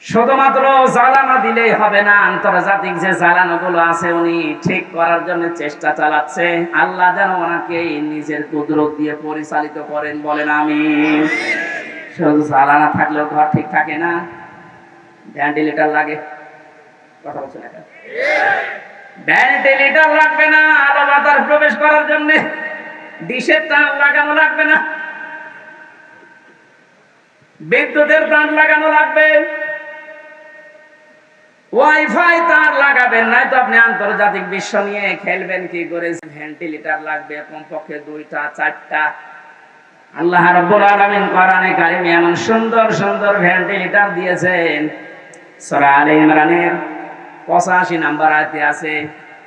শুধুমাত্র জ্বালানো দিলেই হবে না, আন্তর্জাতিক যে জ্বালানোগুলো আছে উনি ঠিক করার জন্য চেষ্টা চালাচ্ছে। আল্লাহ যেন ওনাকে নিজের কুদরত দিয়ে পরিচালিত করেন, বলেন আমিন। শুধু জ্বালানা থাকলেও ঘর ঠিক থাকে না, ভেন্টিলেটর লাগে। কথা বলছেন এখন? ভেন্টিলেটর লাগবে না আলো বাতাস প্রবেশ করার জন্য, ডিশের তার লাগানো লাগবে না, বিদ্যুতের তার লাগানো লাগবে, ওয়াইফাই তার লাগাবেন, নাই তো আপনি আন্তর্জাতিক বিশ্ব নিয়ে খেলবেন কি করে। ভেন্টিলেটর লাগবে কমপক্ষে 2টা 4টা। আল্লাহ রাব্বুল আলামিন কোরআনে কারিমে এমন সুন্দর সুন্দর ভেন্টিলেটর দিয়েছেন। সূরা আলে ইমরানের 85 নম্বর আয়াতে আছে,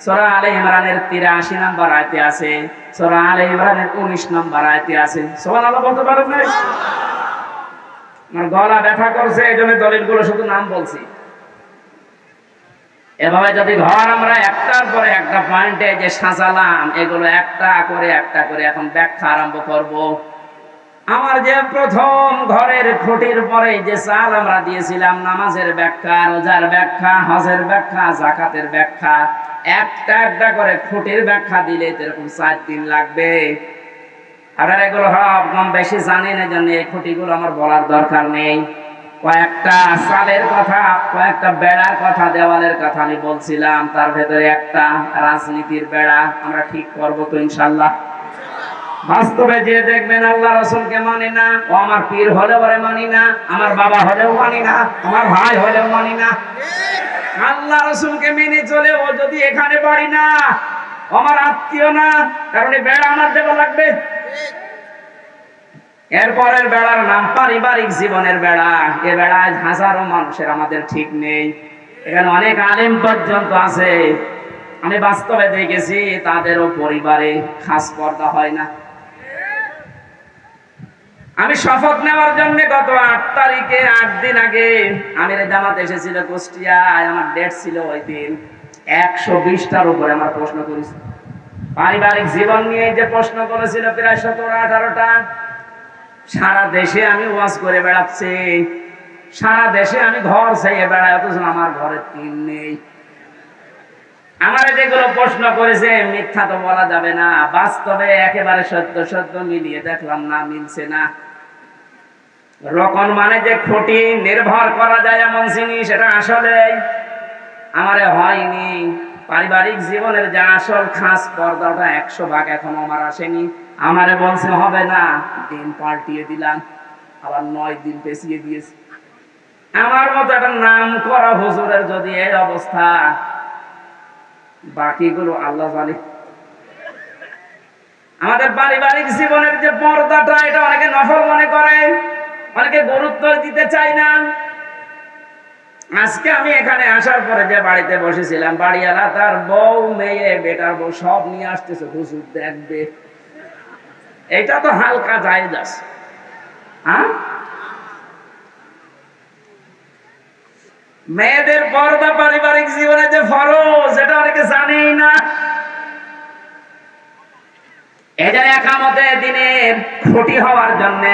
সূরা আলে ইমরানের 83 নম্বর আয়াতে আছে, সূরা আলে ইমরানের 19 নম্বর আয়াতে আছে। সুবহানাল্লাহ বলতে পারেন না? আমার গলা ব্যথা করছে, এইজন্য দলিলগুলো শুধু নাম বলছি। এভাবে যদি ঘর আমরা একটার পরে একটা পয়েন্টে যে সাজালাম, এগুলো একটা করে এখন ব্যাখ্যা আরম্ভ করব। আমার যে প্রথম ঘরের খুঁটির পরে যে চাল আমরা দিয়েছিলাম, নামাজের ব্যাখ্যা, রোজার ব্যাখ্যা, হজের ব্যাখ্যা, যাকাতের ব্যাখ্যা, একটা একটা করে খুঁটির ব্যাখ্যা দিলে এরকম 4 দিন লাগবে। আপনারা এগুলো কম বেশি জানেন, এই জন্য এই খুঁটিগুলো আমার বলার দরকার নেই। কয়েকটা সালের কথা, কয়েকটা বেড়ার কথা, দেওয়ালের কথা আমি বলছিলাম। তার ভেতরে একটা রাজনীতির বেড়া আমরা ঠিক করব তো ইনশাআল্লাহ। বাস্তবে যে দেখবেন আল্লাহ রাসূলকে মানি না, ও আমার পীর হলেও মানি না, আমার বাবা হলেও মানি না, আমার ভাই হলেও মানি না। আল্লাহ রাসূলকে মেনে চলে ও যদি এখানে বাড়ি না, আমার আত্মীয় না, কারণ এই বেড়া আমার দেওয়া লাগবে। এরপরের বেড়ার নাম পারিবারিক জীবনের বেড়া। এ বেড়ায় হাজারো মানুষের আমাদের ঠিক নেই, এখানে অনেক আলেম পর্যন্ত আছে। আমি বাস্তবে দেখেছি তাদেরও পরিবারে খাস পর্দা হয় না। আমি শপথ নেওয়ার জন্য গত 8 তারিখে 8 দিন আগে আমির জামাত এসেছিল কুষ্টিয়ায়, আমার ডেট ছিল ওই দিন। 120টার উপরে আমার প্রশ্ন করেছে পারিবারিক জীবন নিয়ে, যে প্রশ্ন করেছিল প্রায় 17-18টা। সারা দেশে আমি ওয়াজ করে বেড়াচ্ছি, সারা দেশে আমি ঘর চাইয়ে বেড়াই, অথচ আমার ঘরে 3 নেই। আমার যেগুলো প্রশ্ন করেছে মিথ্যা তো বলা যাবে না, বাস্তবে একেবারে সত্য সত্য মিলিয়ে দেখলাম না, মিলছে না। রকম মানে যে খুঁটি নির্ভর করা যায় এমন জিনিস, এটা আসলে আমারে হয়নি। পারিবারিক জীবনের যে আসল খাস পর্দাটা 100 ভাগ এখনো আমার আসেনি। আমারে বলছে হবে না, দিন পাল্টিয়ে দিলাম, আবার 9 দিন পেছিয়ে দিয়েছি। আমার মতো একটা নাম করা হুজুরের যদি এই অবস্থা, বাকিগুলো আল্লাহ জানে। আমাদের পারিবারিক জীবনের যে পর্দাটা, এটা অনেকে নফল মনে করে, অনেকে গুরুত্ব দিতে চায় না। আজকে আমি এখানে আসার পরে যে বাড়িতে বসেছিলাম, বাড়িওয়ালা তার বউ, মেয়ে, বেটার বউ সব নিয়ে আসতেছে, হুজুর দেখবে। এটা তো হালকা জায়েজ আছে। হ্যাঁ, মেয়েদের পর্দা পারিবারিক জীবনে যে ফরজ, এটা অনেকে জানেই না। এদের একামতে দিনের খুঁটি হওয়ার জন্য,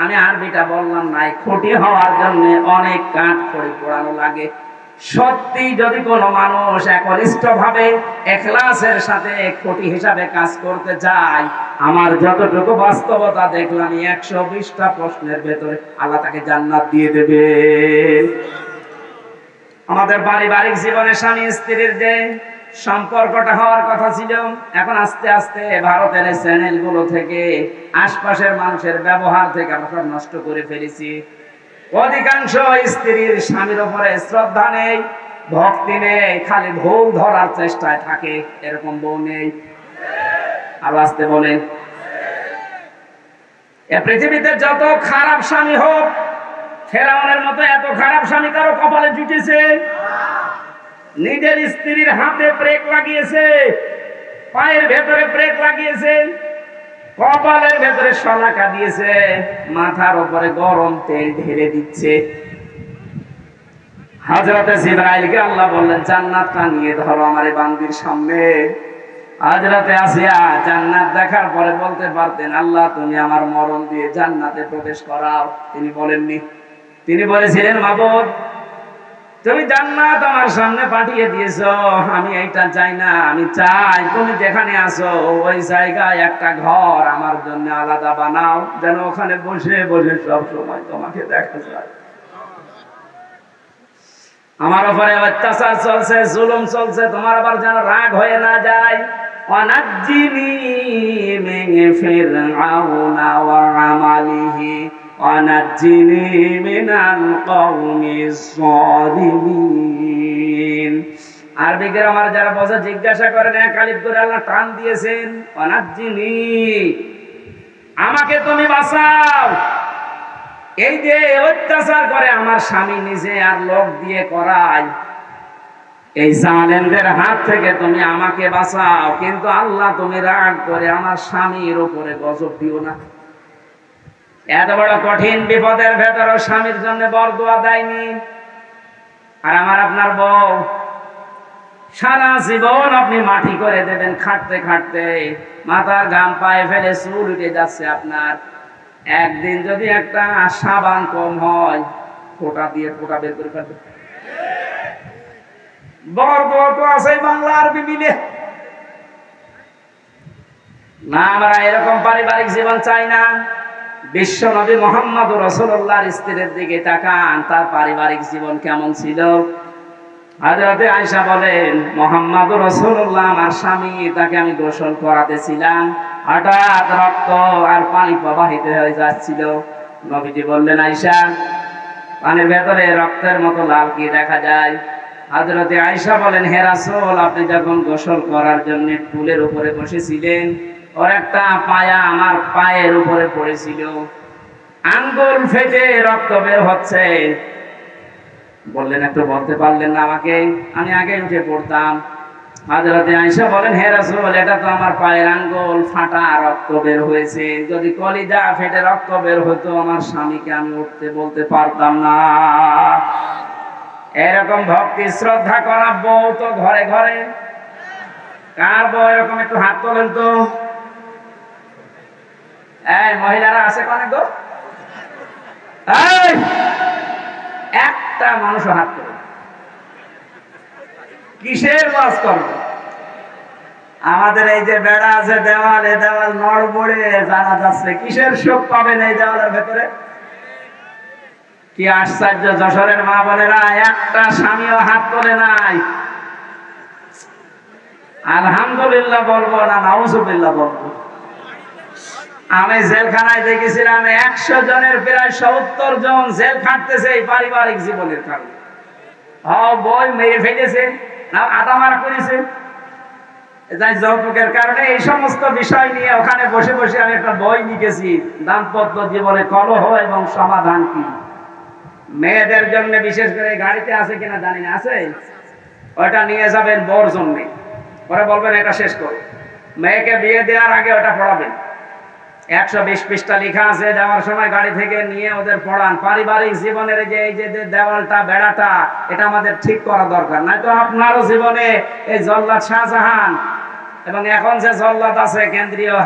আমি আরবিটা বললাম নাই, খুঁটি হওয়ার জন্য অনেক কাঠ খড়ি পোড়ানো লাগে। সত্যি যদি কোনো মানুষ একনিষ্ঠভাবে ইখলাসের সাথে কোটি হিসাবে কাজ করতে চায়, আমার যতটুকু বাস্তবতা দেখলাম 120টা প্রশ্নের ভেতরে আল্লাহ তাকে জান্নাত দিয়ে দেবে। আমাদের পারিবারিক জীবনে স্বামী স্ত্রীর যে সম্পর্কটা হওয়ার কথা ছিল, এখন আস্তে আস্তে ভারতের চ্যানেলগুলো থেকে আশপাশের মানুষের ব্যবহার থেকে আমরা সব নষ্ট করে ফেলেছি। অধিকাংশ স্ত্রীর স্বামীর উপরে শ্রদ্ধা নেই, ভক্তি নেই, খালি ভুল ধরার চেষ্টায় থাকে। এরকম বউ নেই? আর আসতে বলেন, এ পৃথিবীতে যত খারাপ স্বামী হোক, ফেরাউনের মতো এত খারাপ স্বামী কারো কপালে জুটেছে? নিজের স্ত্রীর হাতে ব্রেক লাগিয়েছে, পায়ের ভেতরে ব্রেক লাগিয়েছে, কপালের ভেতরে শলাকা দিয়েছে, মাথার উপরে গরম তেল ঢেলে দিচ্ছে। হযরতে জিবরাইলকে আল্লাহ বললেন, জান্নাতটা নিয়ে ধরো আমার এই বান্দির সামনে। হযরতে আসিয়া জান্নাত দেখার পরে বলতে পারতেন, আল্লাহ তুমি আমার মরণ দিয়ে জান্নাতে প্রবেশ করাও। তিনি বলেননি। তিনি বলেছিলেন, মাবুদ তুমি জান্নাত আমার সামনে পাঠিয়ে দিয়েছো, আমি এইটা চাই না, আমি চাই তুমি যেখানে আছো ওই জায়গায় একটা ঘর আমার জন্য আলাদা বানাও, যেন ওখানে বসে বসে সব সময় তোমাকে দেখা যায়। আমার উপরে অত্যাচার চলছে, জুলুম চলছে, তোমার আবার যেন রাগ হয়ে না যায়। ওয়ানাজ্জিনি মিন ফিরআউনা ওয়া আমালিহি ওয়ানাজ্জিনি মিনাল কওমিস যালিমিন। আরবি গ্রামার যারা বোঝে জিজ্ঞাসা করেন, এক আলিফ করে আল্লাহ টান দিয়েছেন, ওয়ানাজ্জিনি, আমাকে তুমি বাঁচাও। এই যে অত্যাচার করে আমার স্বামী নিজে আর লোক দিয়ে করায়, এই জালেমদের হাত থেকে তুমি আমাকে বাঁচাও। কিন্তু আল্লাহ তুমি রাগ করে আমার স্বামীর উপরে গজব দিও না। এত বড় কঠিন বিপদের ভেতরে স্বামীর জন্য বরদোয়া দেয়নি। আর আমার আপনার বউ সারা জীবন আপনি মাটি করে দেবেন, খাটতে খাটতে মাথার ঘাম পায়ে ফেলে চুল উঠে যাচ্ছে আপনার। একদিন যদি একটা সাবান কম হয়, ফোঁটা দিয়ে ফোঁটা বের করে ফেলবে। বরদোয়া তো আছে বাংলা আরবি মিলে না। আমরা এরকম পারিবারিক জীবন চাই না। বিশ্ব নবী মুহাম্মদ রাসূলুল্লাহর স্ত্রীর দিকে তাকান, তার পারিবারিক জীবন কেমন ছিল। হযরতে আয়েশা বলেন, মুহাম্মদ রাসূলুল্লাহ আমার স্বামী, তাকে আমি গোসল করাতেছিলাম, হঠাৎ রক্ত আর পানি প্রবাহিত হয়ে যাচ্ছিল। নবীজি বললেন, আয়েশা পানির ভেতরে রক্তের মতো লাল কি দেখা যায়? হযরতে আয়েশা বলেন, হে রাসূল, আপনি যখন গোসল করার জন্য টুলের উপরে বসেছিলেন, ওর একটা পায়া আমার পায়ের উপরে পড়েছিল, আঙ্গুল ফেটে রক্ত বের হচ্ছে। বললেন, একটু বলতে পারলেন না আমাকে? আমি আগে উঠে পড়তাম। হযরতে আয়েশা বলেন, হে রাসূল, এটা তো আমার পায়ের আঙ্গুল ফাটা, রক্ত বের হয়েছে। যদি কলিজা ফেটে রক্ত বের হতো, আমার স্বামীকে আমি উঠতে বলতে পারতাম না। এরকম ভক্তি শ্রদ্ধা করা বউ তো ঘরে ঘরে। কার বউ এরকম? একটু হাত তোলেন তো। এই মহিলারা আছে কোনে গো? এই একটা মানুষ হাত তোলে। কিসের ওয়াজ করবে? আমাদের এই যে বেড়া আছে, দেওয়ালে দেওয়াল নড়বড়ে জানা যাচ্ছে, কিসের সুখ পাবেন এই দেওয়ালের ভেতরে? কি আশ্চর্য! যশোরের মা বোনেরা একটা স্বামীও হাত তোলে নাই। আলহামদুলিল্লাহ বলবো না নাউজুবিল্লাহ বলবো? আমি জেলখানায় দেখেছিলাম 100 জনের প্রায় 70 জন জেল খাটতেছে এই পারিবারিক জীবনের কারণে। বই মেরে ফেলেছে না, আদা মারা করেছে, যৌতুকের কারণে। এই সমস্ত বিষয় নিয়ে ওখানে বসে বসে আমি একটা বই লিখেছি, দাম্পত্য জীবনে কলহ এবং সমাধান কি। মেয়েদের জন্য বিশেষ করে, গাড়িতে আছে কিনা জানি না, আছে, ওটা নিয়ে যাবেন বর জন্যে, পরে বলবেন এটা শেষ করো। মেয়েকে বিয়ে দেওয়ার আগে ওটা পড়াবেন। 120 পৃষ্ঠা লেখা আছে, যাওয়ার সময় গাড়ি থেকে নিয়ে ওদের পড়ান। পারিবারিক জীবনের যে এই যে দেওয়ালটা, বেড়াটা, এটা আমাদের ঠিক করা দরকার। নয়তো আপনারও জীবনে এই জল্লাদ শাহজাহান এবং এখন যে জল্লাদ আছে কেন্দ্রীয়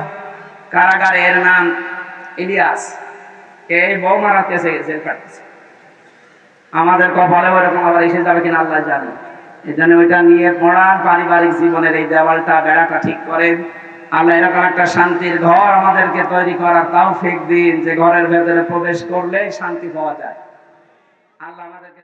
কারাগারে, এর নাম ইলিয়াস, এই বউ মারা কেসে জেল কাটতেছে। আমাদের কপালে ওরকম আবার এসে যাবে কিনা আল্লাহ জানে। এই জন্য ওইটা নিয়ে পড়া, পারিবারিক জীবনের এই দেওয়ালটা বেড়াটা ঠিক করেন। আল্লাহ এরকম একটা শান্তির ঘর আমাদেরকে তৈরি করার তৌফিক দিন, যে ঘরের ভেতরে প্রবেশ করলে শান্তি পাওয়া যায়। আল্লাহ আমাদেরকে